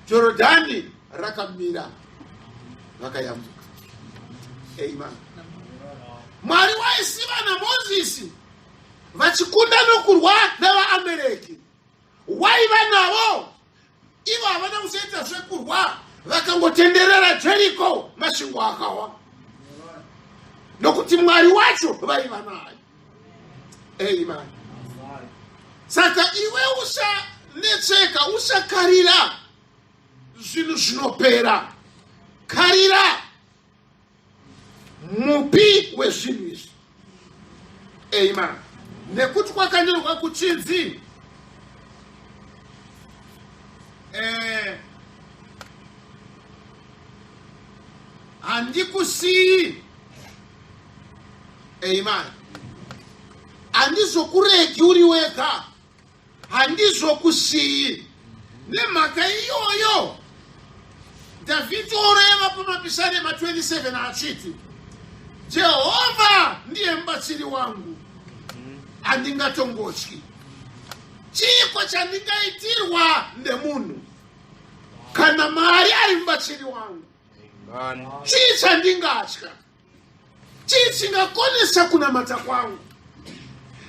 Jorodhani rakamira, vakayambuka. Amen. Mwari waisiva naMozisi, vachikunda nokurwa navaAmereki, waiva navo. Ivo havana kusaita zvekurwa, vakangotenderera Jeriko, masvingo akawa. Nokuti Mwari wacho vaiva naye. Amen. Saka iwe usanetseka, usakarira zvinhu zvinopera. Karira mupi wezvinhu izvi. Amen. Nekuti kwakanyorwa kuchinzi, handikusiyi. Amen. Handizokuregi uri wega, handizokusiyi. Nemhaka iyoyo David oreva pamapisane ma 27 achiti Jehova ndiye mbatsiri wangu andingatongotyi chiko chandingaitirwa ndemunhu kana mari ari mubatsiri wangu chii chandingatya chii chingakonesa kunamata kwangu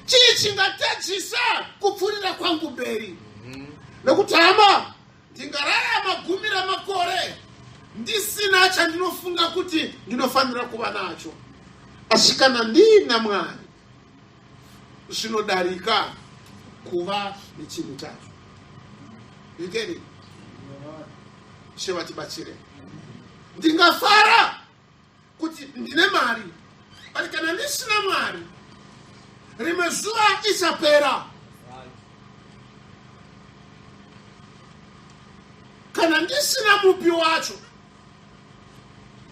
chii chingatadzisa kupfuurira kwangu mberi nekuti hama ndingararama gumi ramakore ndisina chandinofunga kuti ndinofanira kuva nacho asi kana ndina Mwari zvinodarika kuva nechinhu chacho. You get it? Shevatibatsire. Ndingafara kuti ndine mari, but kana ndisina mari rimwe zuva isapera. Kana ndisina mupi wacho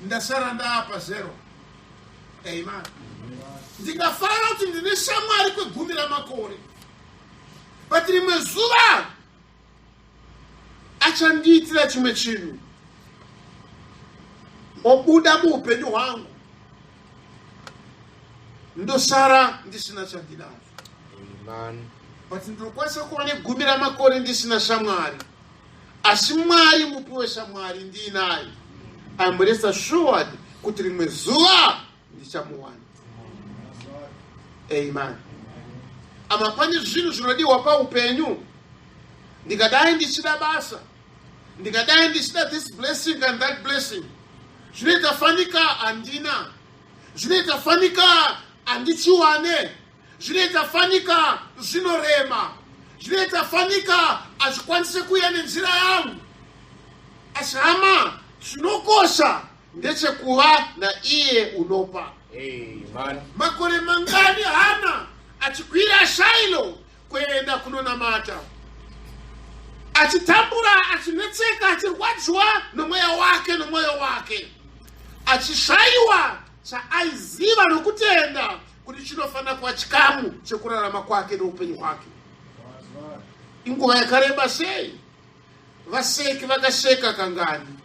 ndasara ndapa zero. Amen. Ndingafara kuti ndine shamwari kwegumi ramakore, but rimwe zuva achandiitira chimwe chinhu obuda muupenyu hwangu ndosara ndisina chandinacho. Amen. But ndinokwanisa kuva negumi ramakore ndisina shamwari, asi Mwari mupi weshamwari ndiinaye. I'm rest assured kuti rimwe zuva ndichamuwana. Amen. Ama pane zvinhu zvinodiwa paupenyu. Ndingadai ndichida basa, ndingadai ndichida this blessing and that blessing, zvinoita fanika handina, zvinoita fanika handichiwane, zvinoita fanika zvinorema, zvinoita fanika hazvikwanise kuuya nenzira yangu. Asi hama, chinokosha ndechekuva naiye unopa. Amen. Makore mangani Hana achikwira Shailo kuenda kunonamata, achitambura, achinetseka, achirwadziwa nomweya wake, achishayiwa chaaiziva nokutenda kuti chinofanira kuva chikamu chekurarama kwake noupenyu hwake. Inguva yakareba sei vaseki vakasheka kangani,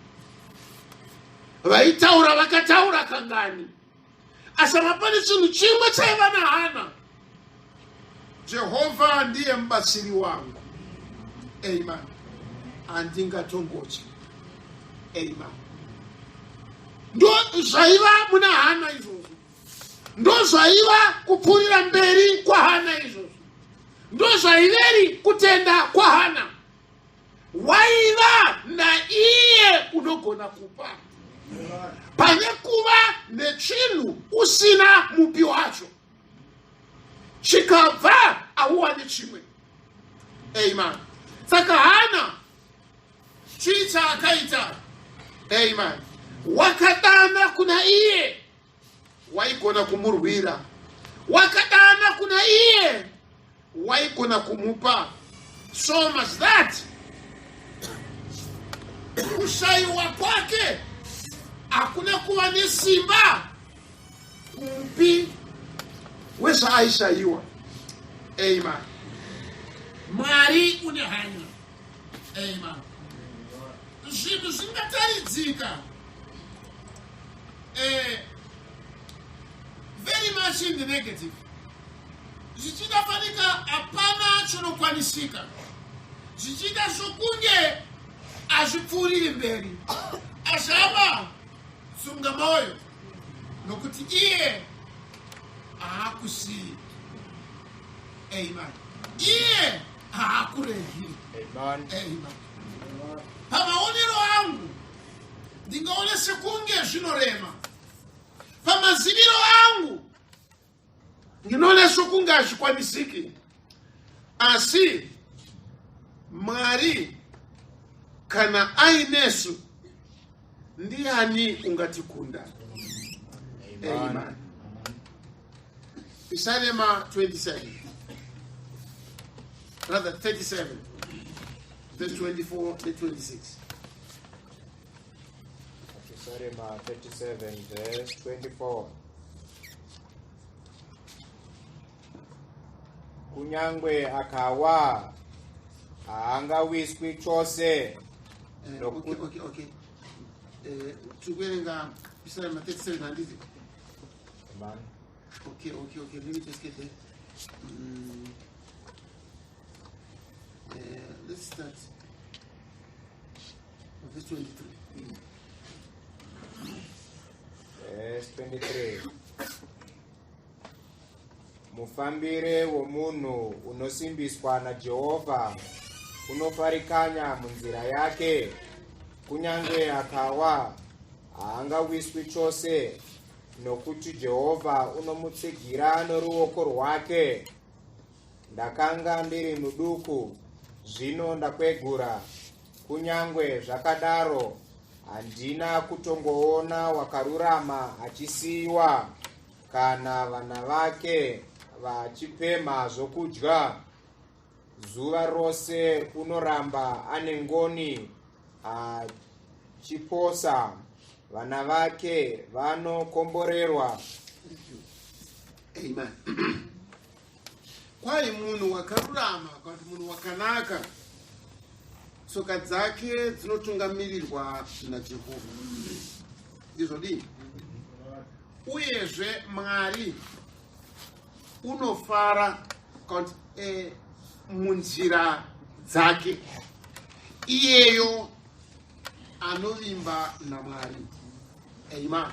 vaitaura vakataura kangani, asi hapana chinhu chimwe chaiva naHana. Jehovha ndiye mubatsiri wangu. Amen. Handingatongotyi. Amen. Ndo zvaiva muna Hana izvozvo. Ndo zvaiva kupfuurira mberi kwaHana izvozvo. Ndo zvaiveri kutenda kwaHana. Waiva naiye unogona kupa. Pane kuva nechinhu usina mupi wacho, chikabva auwane chimwe. Amen. Saka Hana chii chaakaita? Amen. Wakadana kuna iye waigona kumurwira, wakadana kuna iye waigona kumupa. So much that kushayiwa kwake hakuna kuva nesimba kumpi wezvaaishayiwa. Amen. Mwari une hanya. Amen. Zvinhu zvingataridzika very much in the negative, zvichida fanika hapana chinokwanisika, zvichida sokunge hazvipfuuriri mberi. Asi hama, sunga moyo nokuti iye haakusiyi. Amen. Iye haakuregi. Amen. Amen. Pamaonero angu ndingaona sekunge zvinorema, pamaziviro angu ndinoona sekunge hazvikwanisiki, asi Mwari kana ainesu ndiani ungatikunda. Amen. Psalm 27, rather 37, verse 24 to 26. Psalm 37, verse 24. Kunyangwe akawa haangawiswi chose. Okay. Chikuerenga Psalm 37 handiti. Amen. Okay. Let me just get there. Let's start. Verse 23. Verse 23. Mufambire womunhu unosimbiswa naJehovha unofarikanya munzira yake, kunyange akawa haangawiswi chose, nokuti Jehovha unomutsigira noruoko rwake. Ndakanga ndiri muduku, zvino ndakwegura, kunyange zvakadaro handina kutongoona wakarurama achisiyiwa, kana vana vake vachipemha zvokudya. Zuva rose unoramba ane ngoni achiposa, vana vake vanokomborerwa. Amen. Kwai munhu wakarurama kana munhu wakanaka, tsoka dzake dzinotungamirirwa naJehovha. Ndizvodini? Uyezve Mwari unofara munzira dzake, iyeyo anovimba naMwari. Amen.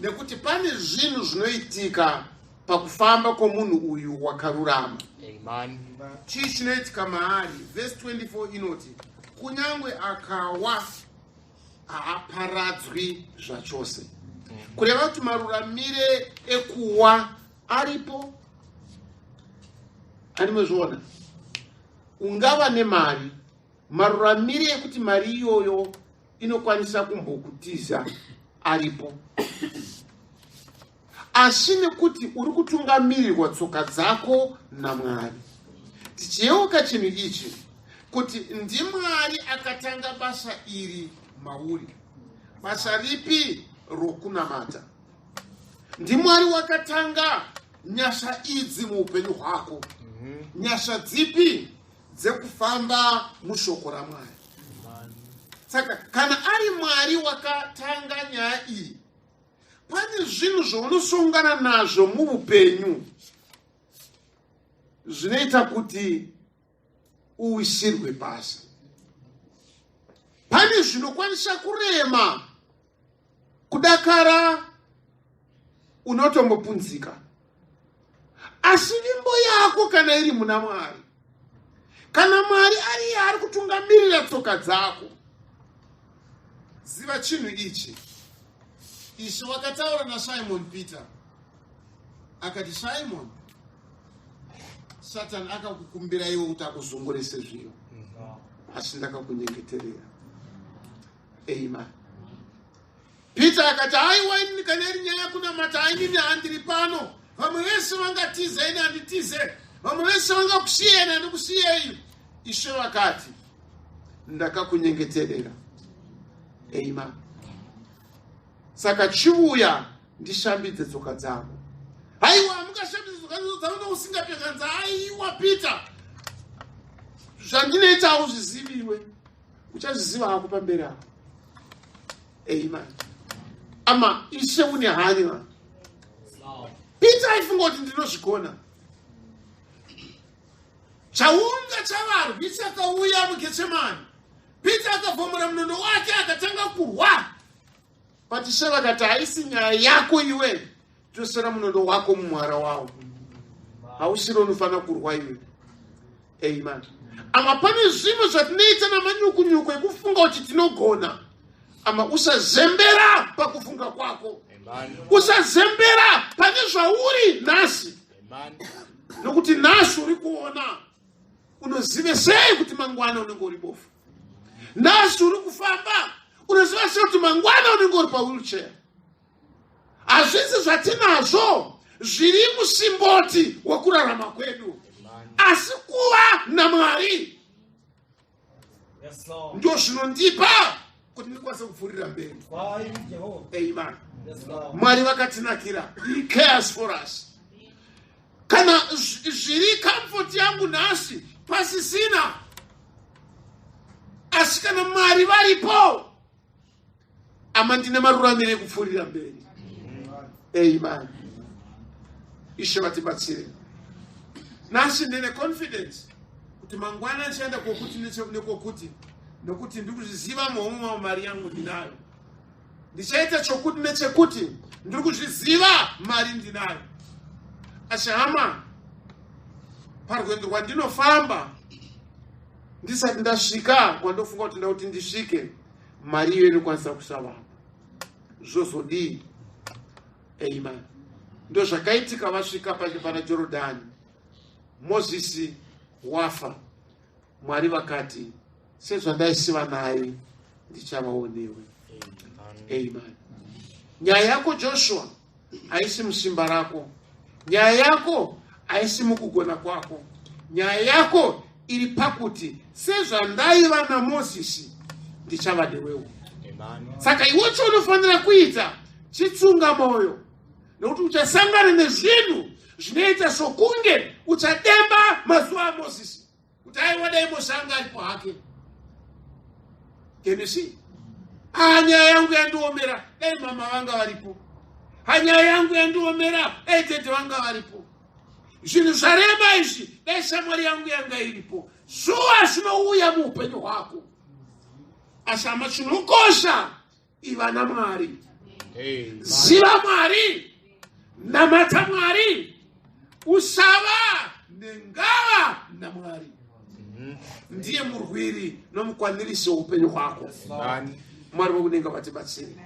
Nekuti pane zvinhu zvinoitika pakufamba kwomunhu uyu wakarurama. Amen. Chii chinoitika maari? Verse 24 inoti, kunyange akawa haaparadzwi zvachose. Kureva kuti maruramire ekuwa aripo. Animezviona? Ungava nemari, maruramire ekuti mari iyoyo inokwanisa kumbokutiza aripo. Asi nekuti uri kutungamirirwa tsoka dzako naMwari. Tichiyeuka chinhu ichi kuti ndiMwari akatanga basa iri mauri. Basa ripi? Rokunamata. NdiMwari wakatanga nyasha idzi muupenyu hwako. Nyasha dzipi? Dzekufamba mushoko raMwari. Saka kana ari Mwari wakatanga nyaya iyi, pane zvinhu zvaunosongana nazvo muupenyu zvinoita kuti uwisirwe basa. Pane zvinokwanisa kurema kudakara unotombopunzika. Asi vimbo yako kana iri muna Mwari, kana Mwari ari kutungamirira tsoka dzako, ziva chinhu ichi. Ishe wakataura naSimon Peter akati, Simon, Satan akakukumbira iwe kuti akuzongorese zviyo, asi ndakakunyengeterera. Amen. Peter akati, aiwa inini kana iri nyaya kunamata, inini handiri pano. Vamwe vese vangatiza, ini handitize. Vamwe vese vangakusiya, ini handikusiyeyi. Ishe vakati, ndakakunyengeterera. Amen. Saka chiuya ndishambidze tsoka dzako. Aiwa mukashambidze tsoka dzako usingapedza. Aiwa Peter, zvandinoita hauzviziviwe, uchazviziva hako pamberi ako. Amen. Ama Ishe une hanya. Peter aifunga kuti ndinozvigona. Chaunga chavarwi chakauya muGetsemani. Peter akavhomora munondo wake akatanga kurwa. But Ishe vakati, haisi nyaya yako iwe, tosera munondo wako mumwara wawo. Hausiro unofanira kurwa iwe. Amen. Ama pane zvinhu zvatinoita namanyukunyuku ekufunga kuti tinogona. Ama usazembera pakufunga kwako. Usazembera pane zvauri nhasi. Nokuti nhasi uri kuona, unozive sei kuti mangwana unenge uri bofu. Nhasi uri kufamba, unoziva sei kuti mangwana unenge uri pawheelchair. Hazvisi zvatinazvo zviri musimboti wokurarama kwedu, asi kuva naMwari ndio zvinondipa kuti ndikwanise kupfuurira mberi. Amen. Mwari vakatinakira. He cares for us. Kana zviri comfort yangu nhasi pasisina, asi kana Mwari varipo, ama ndine maruramire kupfuurira mberi. Amen. Ishe vatibatsire. Nasi ndine confidence kuti mangwana ndichaenda kokuti nekokuti nokuti ndikuzviziva muhomwe mari yangu ndinayo. Ndichaita chokuti nechekuti ndikuzviziva mari ndinayo. Ashahama parwendo rwandinofamba ndisati ndasvika kwandofunga kuti nda kuti ndisvike, mari iyo inokwanisa kusava zvozodii. Amen. Ndo zvakaitika vasvika pana Jorodhani. Mozisi wafa. Mwari vakati sezvandaisiva naye ndichavaonewe. Amen. Nyaya yako Joshua haisi musimba rako. Nyaya yako haisi mukugona kwako. Nyaya yako iri pakuti sezvandaiva naMozisi ndichavanewewo. Saka iwe chaunofanira kuita chitsunga moyo, nokuti uchasangana nezvinhu zvinoita sokunge uchademba mazuva aMozisi. Kuti aiwa dai Mozisi anga aripo hake. Can you see? Nyaya yangu yandiomera dai mama vanga varipo. Nyaya yangu yandiomera dai tete vanga varipo. Zvinhu zvarema izvi dai shamwari yangu yanga iripo. Zuva zvinouya muupenyu hwako. Asama chinokosha iva naMwari. Ziva Mwari, namata Mwari, usava nengava naMwari. Ndiye murwiri nomukwanirisi weupenyu hwako. Mwari vokudenga vatibatsire.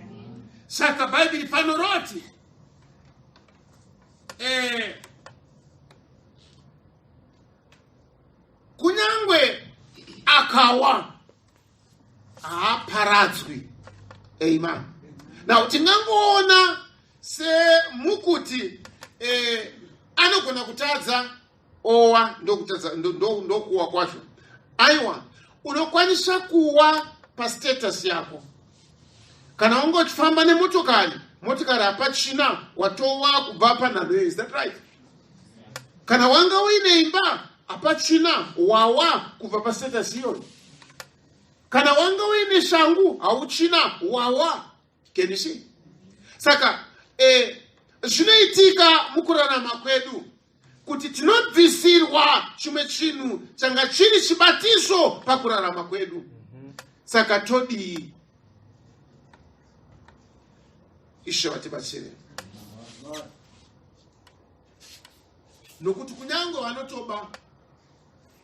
Saka Bhaibheri panoroti kunyangwe akawa haaparadzwi. Amen. Now tingangoona semukuti anogona kutadza owa ndokutadza ndokuwa kwacho. Aiwa, unokwanisa kuwa pastatus yako. Kana ungo uchifamba nemotokari hapachina watowa kubva panhano. Is that right? Kana wanga uine imba hapachina wawa kubva pastatus iyoyo. Kana wanga uine shangu hauchina wawa. Can you see? Saka zvinoitika mukurarama kwedu kuti tinobvisirwa chimwe chinhu changa chiri chibatiso pakurarama kwedu. Saka todii? Ishe vatibatsire. Nokuti kunyange vanotoba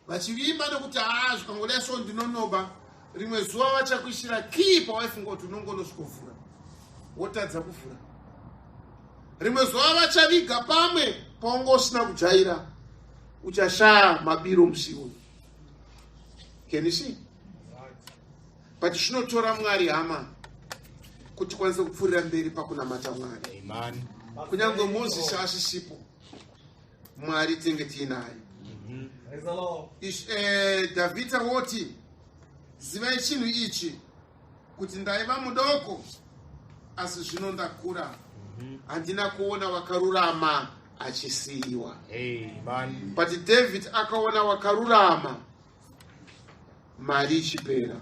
vachivimba nokuti zvikangodai so ndinonoba, rimwe zuva vachakuishira kii pawaifunga kuti unongonosvikofura wotadza kufura. Rimwe zuva vachaviga pamwe paungosina kujaira, uchashaya mabiro musiwo. Can you see? But zvinotora Mwari hama kuti kwanise kupfuurira mberi pakunamata Mwari. Amen. Kunyange Mozisi asisipo, Mwari tinge tiinaye. Dhavhidhi woti zivai chinhu ichi kuti ndaiva mudoko asi zvino ndakura, handina kuona wakarurama achisiyiwa. Amen. But David akaona wakarurama mari ichipera.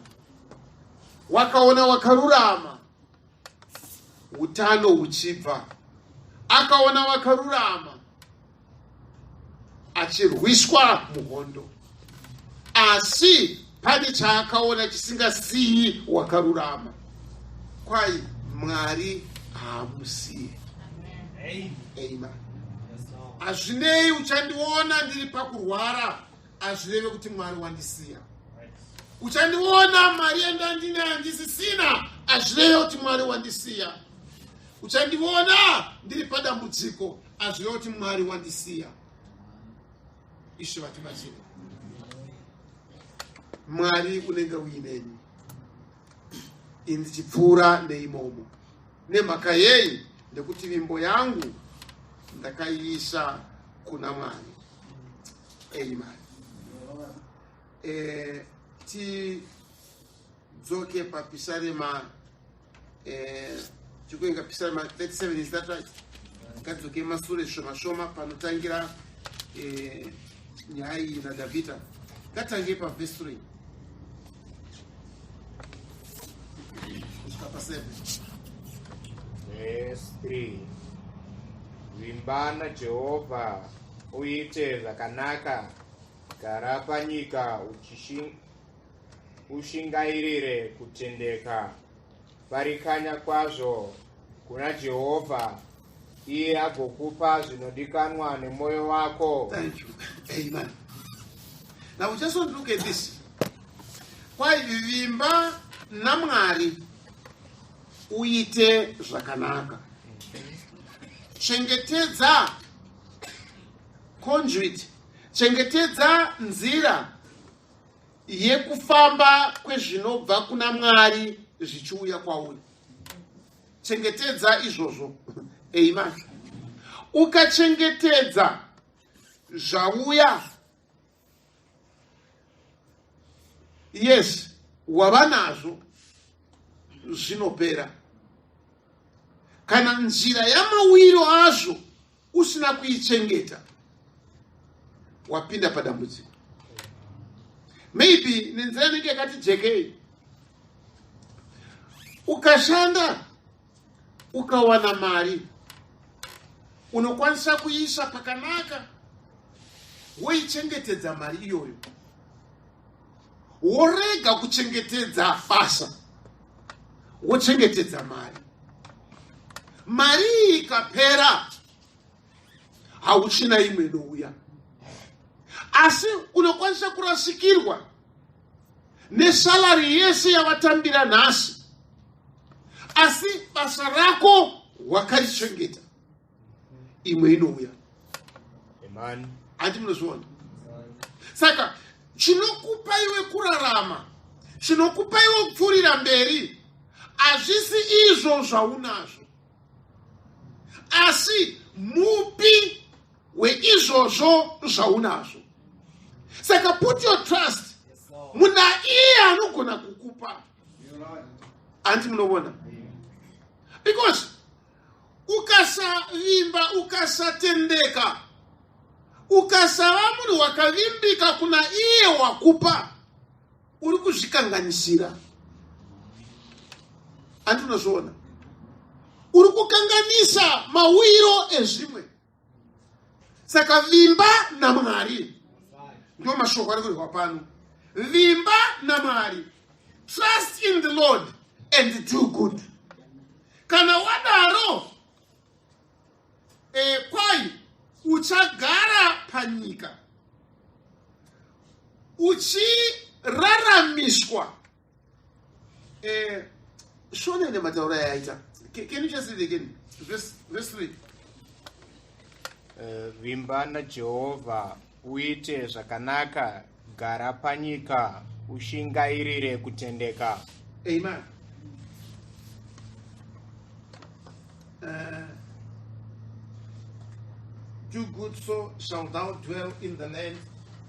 Wakaona wakarurama utano huchibva. Akaona wakarurama achirwiswa muhondo. Asi pane chaakaona chisingasiyi wakarurama. Kwai Mwari haamusiye. Amen. Hazvinei uchandiona ndiri pakurwara, hazvireve kuti Mwari wandisiya. Uchandiona mari yandandine handisisina, hazvireve kuti Mwari wandisiya. Uchandiona ndiri padambudziko, hazvireve kuti Mwari wandisiya. Ishe vatibatsire. Mwari unenge uineni. Indichipfuura neimomo. Nemhaka yei? Nekuti vimbo yangu ndakaiisa kuna Mwari. Amen. Tidzoke papisarema chikuenga pisarema 37, is that right? Kadzoke masure shoma panotangira nyaya iyi naDhavhidhi. Ngatange paverse 3 kusvika pa7. Verse 3. Vimba naJehovha uite zvakanaka, gara panyika ushingairire kutendeka. Farikanya kwazvo kuna Jehovha, iye agokupa zvinodikanwa nemoyo wako. Thank you. Amen. Now we just want to look at this. Why vimba namwari uite zvakanaka. Chengetedza conduit, chengetedza nzira yekufamba kwezvinobva kuna Mwari zvichiuya kwauri. Chengetedza izvozvo. Amen. Ukachengetedza zvauya, yes, wava nazvo zvinopera. Kana nzira yamawiro azvo usina kuichengeta, wapinda padambudziko. Maybe nenzira inenge yakati jekei. Ukashanda ukawana mari, unokwanisa kuisa pakanaka, woichengetedza mari iyoyo. Worega kuchengetedza basa, wochengetedza mari. Mari ikapera, hauchina imwe inouya. Asi unokwanisa kurasikirwa nesalari yese yavatambira nhasi, asi basa rako wakarichengeta, imwe inouya. Amen. Andi munozviona? Saka chinokupa iwe kurarama, chinokupa iwe kupfuurira mberi, hazvisi izvo zvaunazvo, asi mupi weizvozvo zvaunazvo. Saka put your trust muna iye anogona kukupa. Andi munoona? Because ukasavimba, ukasatendeka, ukasava munhu wakavimbika kuna iye wakupa, uri kuzvikanganisira. Andi munozviona? Uri kukanganisa mawiro ezvimwe. Saka vimba naMwari. Ndio mashoko ari kurehwa pano. Vimba naMwari. Trust in the Lord and do good. Kana wadaro, kwai uchagara panyika, uchiraramishwa. Shona ine mataura yaita. Can you just read it again? Verse 3. Vimba naJehovha uite zvakanaka, gara panyika ushingairire kutendeka. Amen. Do good, so shalt thou dwell in the land,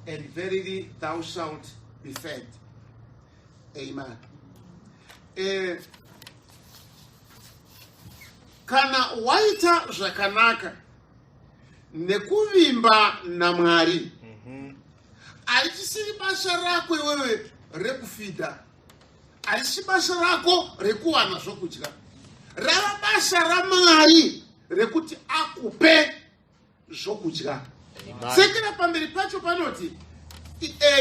and verily thou shalt be fed. Amen. Kana waita zvakanaka nekuvimba naMwari, haichisiri basa rako iwewe rekufidha, haisi basa rako rekuwana zvokudya, rava basa raMwari rekuti akupe zvokudya. Sekera pamberi pacho panoti,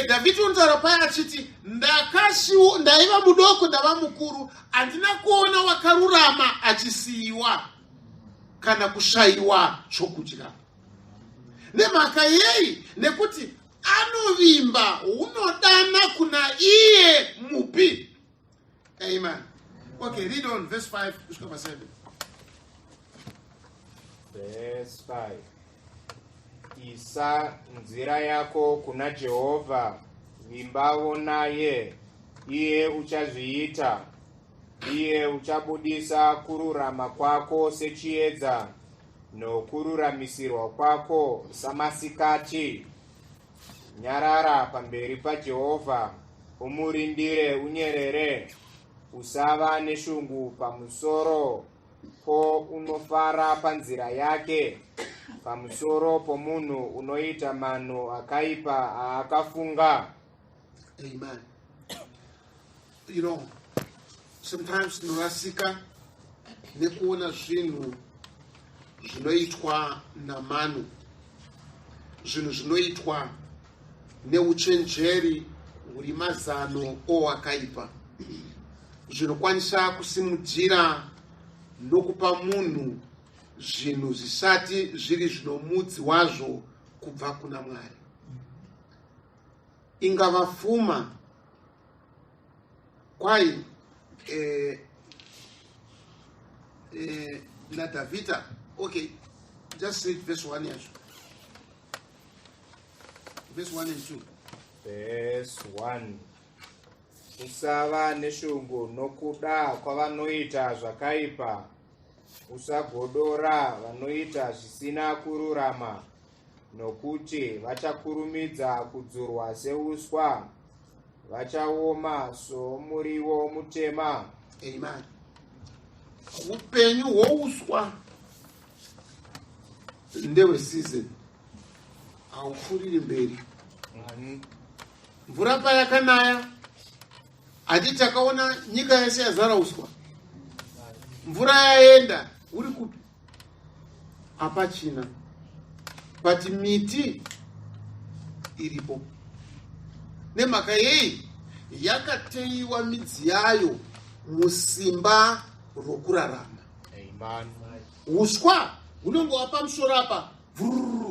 David untaura paya achiti, ndaiva mudoko ndava mukuru, handina kuona wakarurama achisiyiwa kana kushayiwa chokudya. Nemhaka yei? Nekuti anovimba, unodana kuna iye mupi. Amen. Okay, read on verse 5 to 7. Verse 5. Isa nzira yako kuna Jehovha, vimbawo naye, iye uchazviita. Iye uchabudisa kururama kwako sechiedza, nokururamisirwa kwako samasikati. Nyarara pamberi paJehovha, umurindire unyerere, usava neshungu pamusoro po unofara panzira yake, pamusoro pomunhu unoita mano akaipa aakafunga. Amen. You know, sometimes Norasika, nekuona zvinhu zvinoitwa namanu, zvinhu zvinoitwa neuchenjeri huri mazano owakaipa, zvinokwanisa kusimudzira nokupa munhu zvinhu zvisati zviri zvinomudzi wazvo kubva kuna Mwari. Ingava pfuma, kwai naDhavhidha. Okay, just read verse 1 yacho. Verse 1 and 2. Verse 1. Usava neshungu nokuda kwavanoita zvakaipa, usagodora vanoita zvisina kururama, nokuti vachakurumidza kudzurwa seuswa, vachaoma somuriwo mutema. Amen. Upenyu hwouswa ndehweseason, haupfuuriri mberi. Mvura payakanaya, hati takaona nyika yese yazara uswa. Mvura yaenda, uri kupi? Hapachina. But miti iripo. Nemhaka yei yakateiwa midzi yayo musimba rokurarama. Amen. Uswa hunongova pamusoro apa,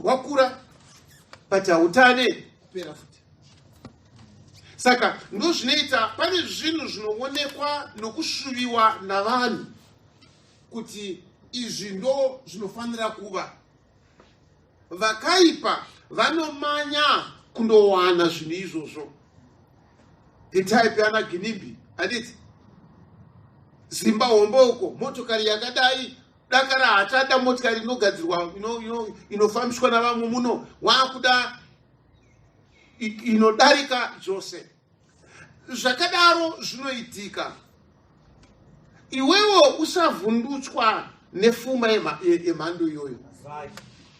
wakura, but hautane kupera futi. Saka ndo zvinoita pane zvinhu zvinoonekwa nokushuviwa navanhu kuti izvi ndo zvinofanira kuva. Vakaipa vanomanya kundowana zvinhu izvozvo. The type yana Ginimbi haditi zimba homboko, motokari yakadai, dakara hachada motokari inogadzirwa inofambiswa navamwe muno, wakuda inodarika zvose. Zvakadaro zvinoitika. Iwewo usavhundutswa nepfuma yemhando iyoyo.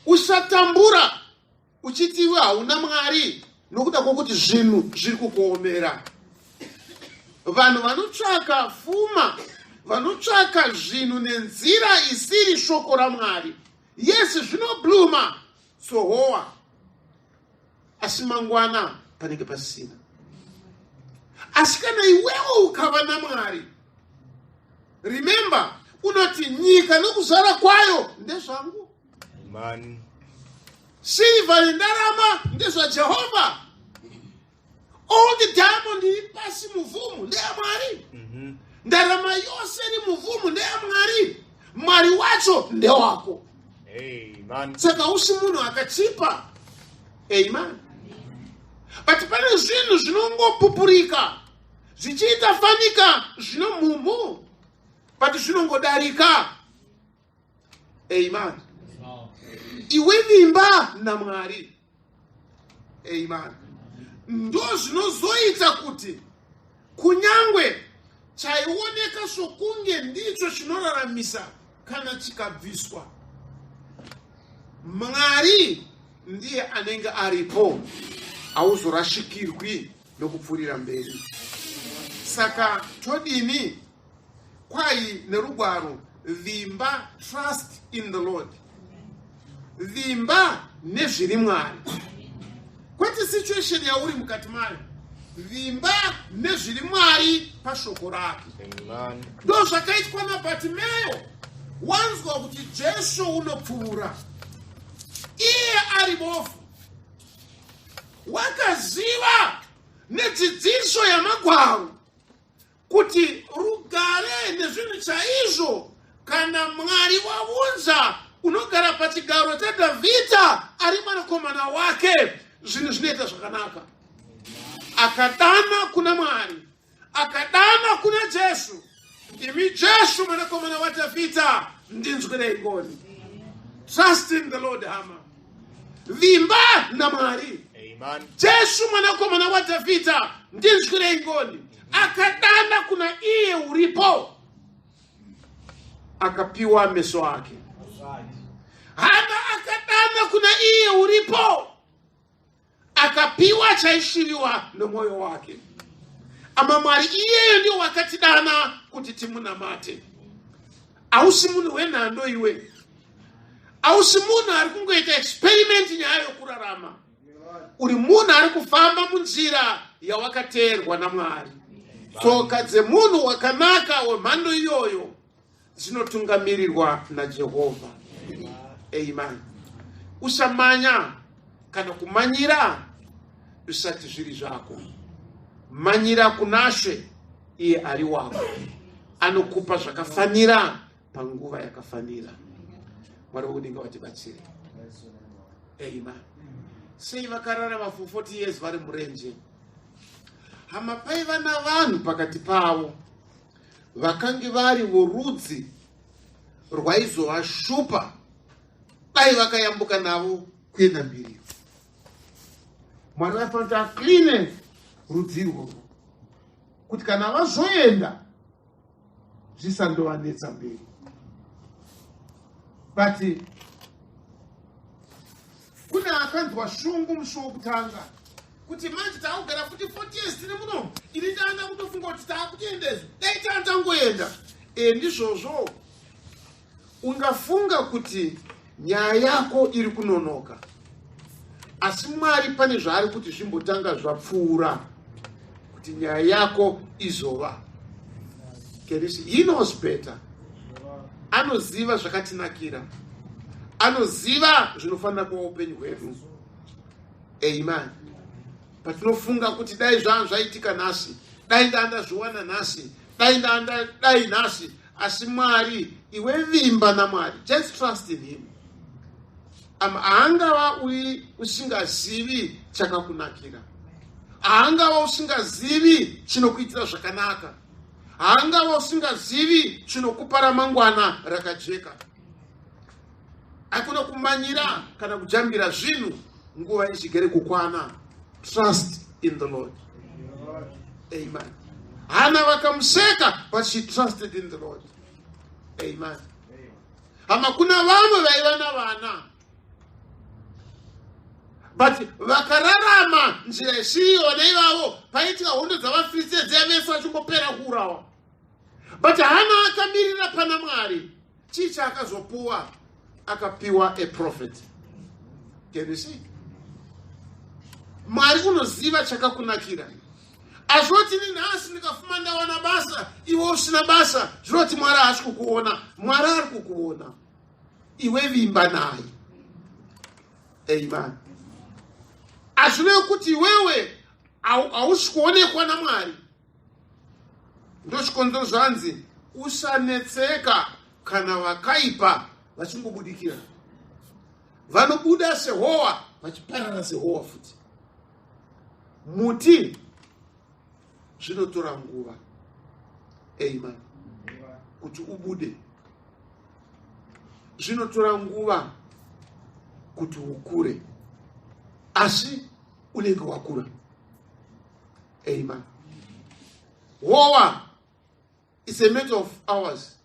Usatambura uchiti iwe hauna Mwari nokuda kwokuti zvinhu zviri kukuomera. Vanhu vanotsvaka pfuma, vanotsvaka zvinhu nenzira isiri shoko raMwari, yes, zvinobluma sohowa, asi mangwana panenge pasina. Asi kana iwewo ukava naMwari, remember, unoti nyika nokuzara kwayo ndezvangu. Amen. Silva nendarama ndezvaJehovha. All the diamond iri pasi muvhumu ndeyaMwari. Ndarama yose iri muvhumu ndeyaMwari. Mwari wacho ndewako. Amen. Saka usi munhu akachipa. Amen. But pane zvinhu zvinongopupurika, zvichiita fanika zvinomumhu, but zvinongodarika. Amen. Iwe vimba naMwari. Amen. Ndo zvinozoita kuti kunyangwe chaioneka sokunge ndicho chinoraramisa kana chikabviswa, Mwari ndiye anenge aripo, hauzorashikirwi nokupfuurira mberi. Saka todini? Kwai nerugwaro, vimba, trust in the Lord. Vimba nezviri Mwari. Kwete situation yauri mukati mayo. Vimba nezviri Mwari pashoko rake. Ndo zvakaitwa naBhatimeyo. Wanzwa kuti Jesu unopfuura, iye ari bofu, wakaziva nedzidziso yamagwaro kuti rugare nezvinhu chaizvo kana Mwari waunza unogara pachigaro chaDhavhidha ari mwanakomana wake, zvinhu zvinoita zvakanaka. Akadana kuna Mwari, akadana kuna Jesu. Imi Jesu mwanakomana waDhavhidha, ndinzwirei ngoni. Trust in the Lord, hama. Vimba na Mwari. Amen. Jesu mwanakomana waDhavhidha, ndinzwirei ngoni. Akadana kuna iye uripo, akapiwa meso ake. Hana akadana kuna iye uripo, akapiwa chaishiriwa nemoyo wake. Ama Mwari iyeyo ndio wakatidana kuti timunamate. Ausi munhu wenhando iwe. Ausi munhu ari kungoita experiment nyaya yokurarama. Uri munhu ari kufamba munzira yawakateerwa naMwari. Tsoka dzemunhu wakanaka wemhando iyoyo dzinotungamirirwa naJehovha. Amen. Usamanya kana kumanyira usati zviri zvako. Manyira kunashe iye ari wako. Anokupa zvakafanira panguva yakafanira. Mwari udinga watibatsire. Amen. Sei vakararama for 40 years vari murenje. Hama paiva navanhu pakati pavo vakange vari vorudzi rwaizovashupa dai vakayambuka navo kuenda mbiri. Mwari vafanira akline rudzi irworwo kuti kana vazoenda zvisandovanetsa mberi. But kune akanzwa shungu musi wokutanga kuti manje taakugara futi 40 years tiri muno, ini ndaanda kutofunga kuti taakutiendeza dai tangoenda. Ndizvozvo ungafunga kuti nyaya yako iri kunonoka, asi Mwari pane zvaari kuti zvimbotanga zvapfuura kuti nyaya yako izova. He knows better. Anoziva zvakatinakira, anoziva zvinofanira kuva upenyu hwedu. Amen. Patinofunga kuti dai zvaitika nhasi, dai ndandazviwana nhasi, dai nhasi, asi Mwari, iwe vimba naMwari. Just trust in him. Haangava usingazivi chakakunakira, haangava usingazivi chinokuitira zvakanaka, haangava usingazivi chinokupa ramangwana rakajeka. Hakuna kumanyira kana kujambira zvinhu nguva ichigere kukwana. Trust in the Lord. Amen. Hana vakamuseka, but she trusted in the Lord. Amen. Hama kuna vamwe vaiva navana, but vakararama njira isiyona ivavo, paitika hondo dzavaFiristia dzavese vachingopera kuurawa. But Hana akamirira pana Mwari. Chii chaakazopuwa? Akapiwa a prophet. Can you see? Mwari unoziva chakakunakira. Azvoti ninhasi ndikafuma ndawana basa, iwe usina basa, zvinoti Mwari haasi kukuona. Mwari ari kukuona. Iwe vimba naye. Amen. Azvinewo kuti iwewe hausi kuonekwa naMwari. Ndochikonzero zvanzi usanetseka kana vakaipa vachingobudikira. Vanobuda sehowa vachiparara sehowa futi. Muti zvinotora nguva. Amen. Kuti ubude zvinotora nguva kuti ukure, asi unenge wakura. Amen. Howa is a matter of hours.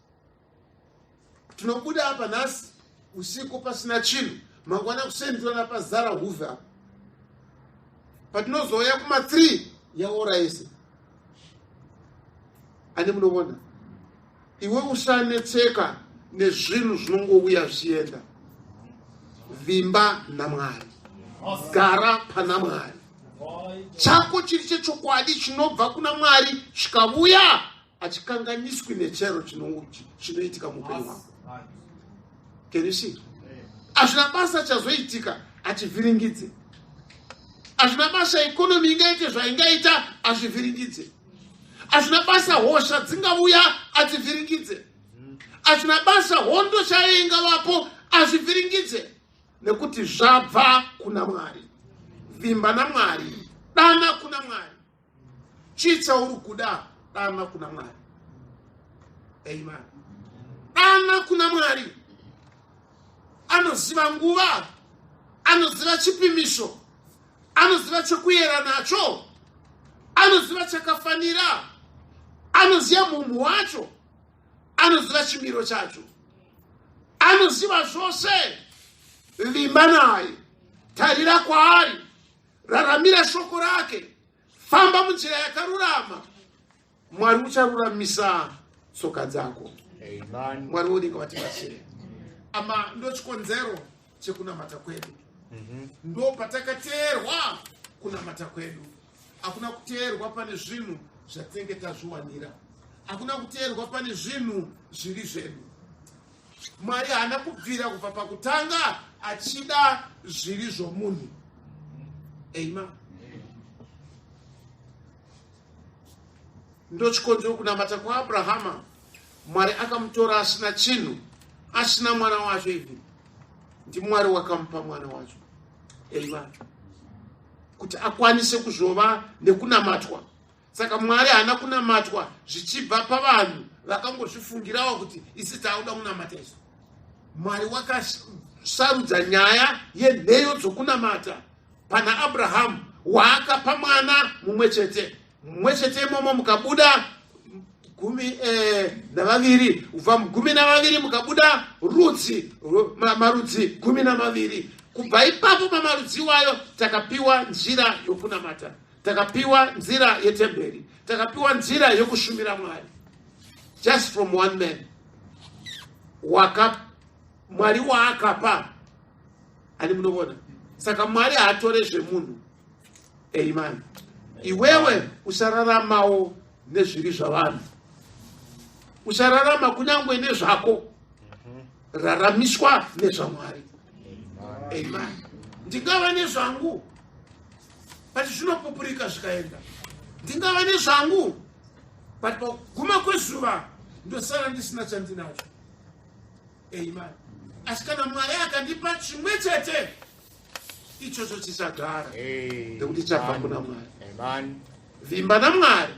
Tunobuda hapa nhasi usiku pasina chinhu, mangwana kusendwa pazara huvhe apa. Patinozoya kuma 3 yaora yese. Ani munoona? Iwe usanetseka nezvinhu zvinongouya zvichienda. Vimba naMwari. Gara pana Mwari. Chako chiri chechokwadi chinobva kuna Mwari chikavuya achikanganiswi nechero chinoitika muupenyu hwako. Can you see? Hazvina basa chazoitika achivhiringidze. Hazvina basa ikonomi ingaite zvaingaita achivhiringidze. Hazvina basa hosha dzingauya achivhiringidze. Hazvina basa hondo chaiyo ingavapo achivhiringidze. Nekuti zvabva kuna Mwari. Vimba naMwari. Dana kuna Mwari. Chii chauri kuda? Dana kuna Mwari. Amen. Dana kuna Mwari. Anoziva nguva, anoziva chipimiso, anoziva chekuyera nacho, anoziva chakafanira, anoziva munhu wacho, anoziva chimiro chacho, anoziva zvose. Vimba naye, tarira kwaari, raramira shoko rake, famba munzira yakarurama. Mwari ucharuramisa tsoka dzako. Amen. Mwari wedu ngavatibatsire. Ama ndo chikonzero chekunamata kwedu. Ndo patakateerwa kunamata kwedu. Hakuna kuteerwa pane zvinhu zvatinenge tazviwanira. Hakuna kuteerwa pane zvinhu zviri zvedu. Mwari haana kubvira kubva pakutanga achida zviri zvomunhu. Amen. Ndo chikonzero kunamata kwaAbrahama. Mwari akamutora asina chinhu, asina mwana wacho hivi. Ndi Mwari wakamupa mwana wacho. Amen. Kuti akwanise kuzova nekunamatwa. Saka Mwari haana kunamatwa zvichibva pavanhu vakangozvifungirawo kuti isi tauda kunamata isu. Mwari wakasarudza nyaya yenheyo dzokunamata pana Abrahamu, waakapa mwana mumwe chete. Mumwe chete imomo mukabuda 12, ubva 12 mukabuda marudzi 12. Kubva ipapo pamarudzi wayo takapiwa nzira yokunamata, takapiwa nzira yetemberi, takapiwa nzira yokushumira Mwari. Just from one man. Mwari waakapa. Ani munoona. Saka Mwari haatore zvemunhu. Amen. Iwewe usararamawo nezviri zvavanhu. Usararama kunyangwe nezvako. Raramiswa nezvaMwari. Amen. Ndingava nezvangu, pati zvinopupurika zvikaenda. Ndingava nezvangu, pati pakuguma kwezuva ndosara ndisina chandinacho. Amen. Asi kana Mwari akandipa chimwe chete, ichocho chichagara. Nekuti chabva kuna Mwari. Amen. Vimba naMwari.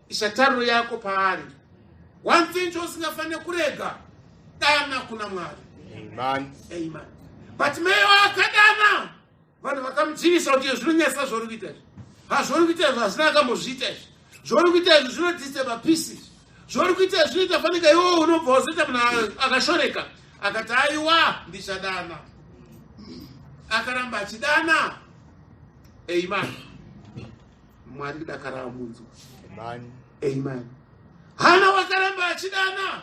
Isa tariro yako paari. One thing chosingafanira kurega, dana kuna Mwari. Amen. Amen. But meyo akadana, vanhu vakamudzivisa kuti zvinonyasa zvori kuita izvi. Zvori kuita izvi hazina akambozviita izvi. Zvori kuita izvi zvinodisturba peace. Zvori kuita izvi zvinoita fanika iwo unobva wazoita munhu akashoreka. Akati aiwa ndichadana. Akaramba achidana. Amen. Mwari kudakara amunzwa. Amen. Amen. Hana wakaramba achidana.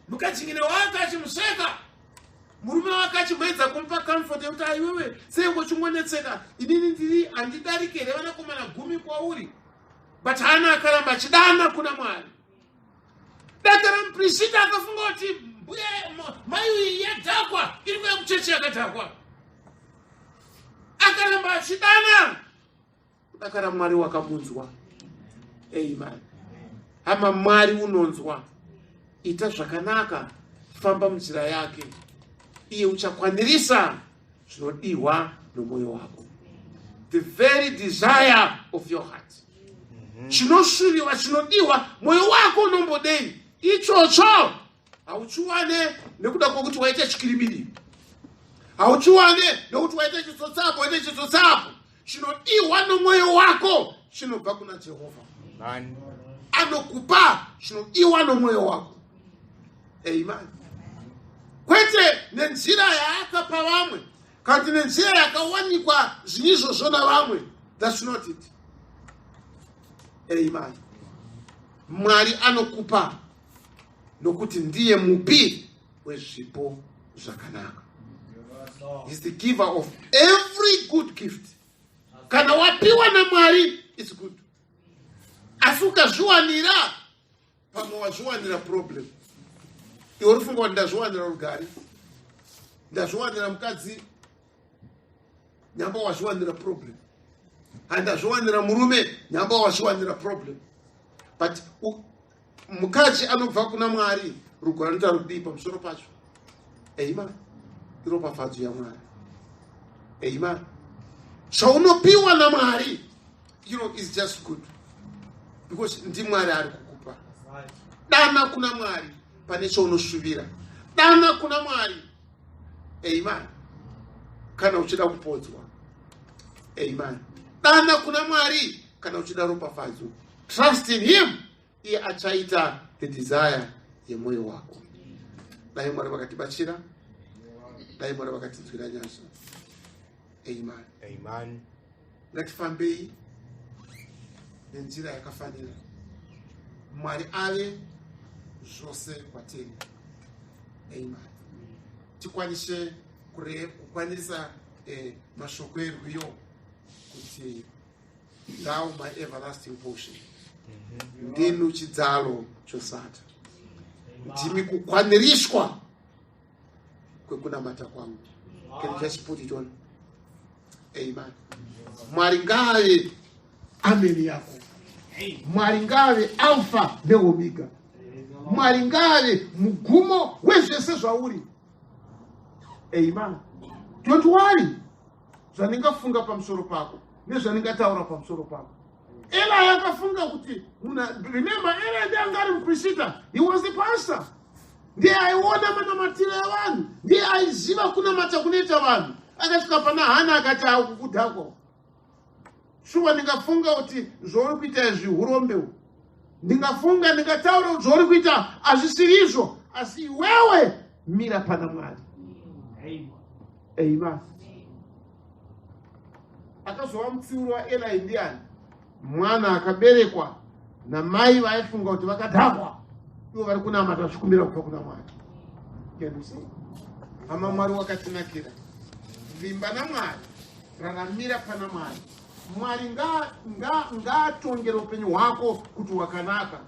Mukadzingine wake achimuseka. Murume wake achimedza kumupa comfort yekuti aiwewe seiko chingwanetseka inini ndiri handidarike revanakomana 10 kwauri. But Hana akaramba achidana kuna Mwari. Dakara muprista akafunga kuti mbuya mai yadhakwa iri kuya kuchechi yakadhakwa. Akaramba achidana. Dakara Mwari wakamunzwa. Amen. Hama Mwari unonzwa. Ita zvakanaka, famba munzira yake. Iye uchakwanirisa zvinodiwa nomwoyo wako. The very desire of your heart. Chinoshuviwa chinodiwa mwoyo wako unombodei. Ichocho hauchiwane nekuda kwokuti waita chikirimiri. Hauchiwane nekuti waita chitsotsapo. Chinodiwa nomwoyo wako chinobva kuna Jehovha. Amen. Anokupa chinodiwa nomwoyo wako. Amen. Kwete nenzira yaakapa vamwe, kandi nenzira yakawanikwa zvinizvozvo navamwe. That's not it. Amen. Mwari anokupa nokuti ndiye mupi wezvipo zvakanaka. He's the giver of every good gift. Kana wapiwa na Mwari, it's good. Asi ukazviwanira, pamwe wazviwanira problem. Iwe ufunga kuti ndazviwanira rugare, ndazviwanira mukadzi, nyamba wazviwanira problem. Handazviwanira murume, nyamba wazviwanira problem. But mukadzi anobva kuna Mwari, rugare rinoita rudii pamusoro pacho. Amen. Iropafadzo yaMwari. Amen. Zvaunopiwa naMwari, is just good. Because ndi Mwari ari kukupa. Dana kuna Mwari pane chaunoshuvira. Dana kuna Mwari. Amen. Kana uchida kupodzwa. Amen. Dana kuna Mwari kana uchida ropafadzo. Trust in him. Iye achaita the desire yemwoyo wako. Dai Mwari vakatibatsira. Dai Mwari vakatinzwira nyasha. Amen. Amen. Ngatifambei nenzira yakafanira. Mwari ave zvose kwatiri. Amen. Tikwanise kukwanisa mashoko erwiyo kuti thou my everlasting portion. Ndinu chidzalo chosata. Ndimi kukwanirishwa kwekunamata kwangu. Can you just put it on? Amen. Mwari ngave ameni yako. Mwari ngave alpha ne omega. Mwari ngave mugumo wezvese zvauri. Amen. Don't worry. Zvaningafunga pamusoro pako nezvaningataura pamusoro pako. Ela yakafunga kuti remember Ela ndiye angari muprista. He was the pastor. Ndiye aiona manamatiro evanhu. Ndiye aiziva kunamata kunoita vanhu. Akasvika pana Hana akati akukudhako. Shuwa ndingafunga kuti zvauri kuita izvi urombe. Ndingafunga ndingataura kuti zvauri kuita azvisiri izvo, asi wewe mira pana Mwari. Amen. Akazova mutsiuri waEli ndiani? Mwana akaberekwa namai vaifunga kuti vakadhakwa. Ivo vari kunamata zvikumbira kubva kuna Mwari. Can you see? Hama Mwari wakatinakira. Vimba naMwari, raramira pana Mwari. Mwari ngaatongere upenyu hwako kuti wakanaka.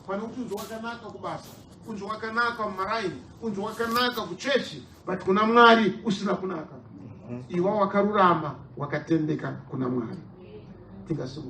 Pane kuti unzi wakanaka kubasa, unzi wakanaka mumaraini, unzi wakanaka kuchechi, but kuna Mwari usina kunaka. Iwa wakarurama wakatendeka kuna Mwari.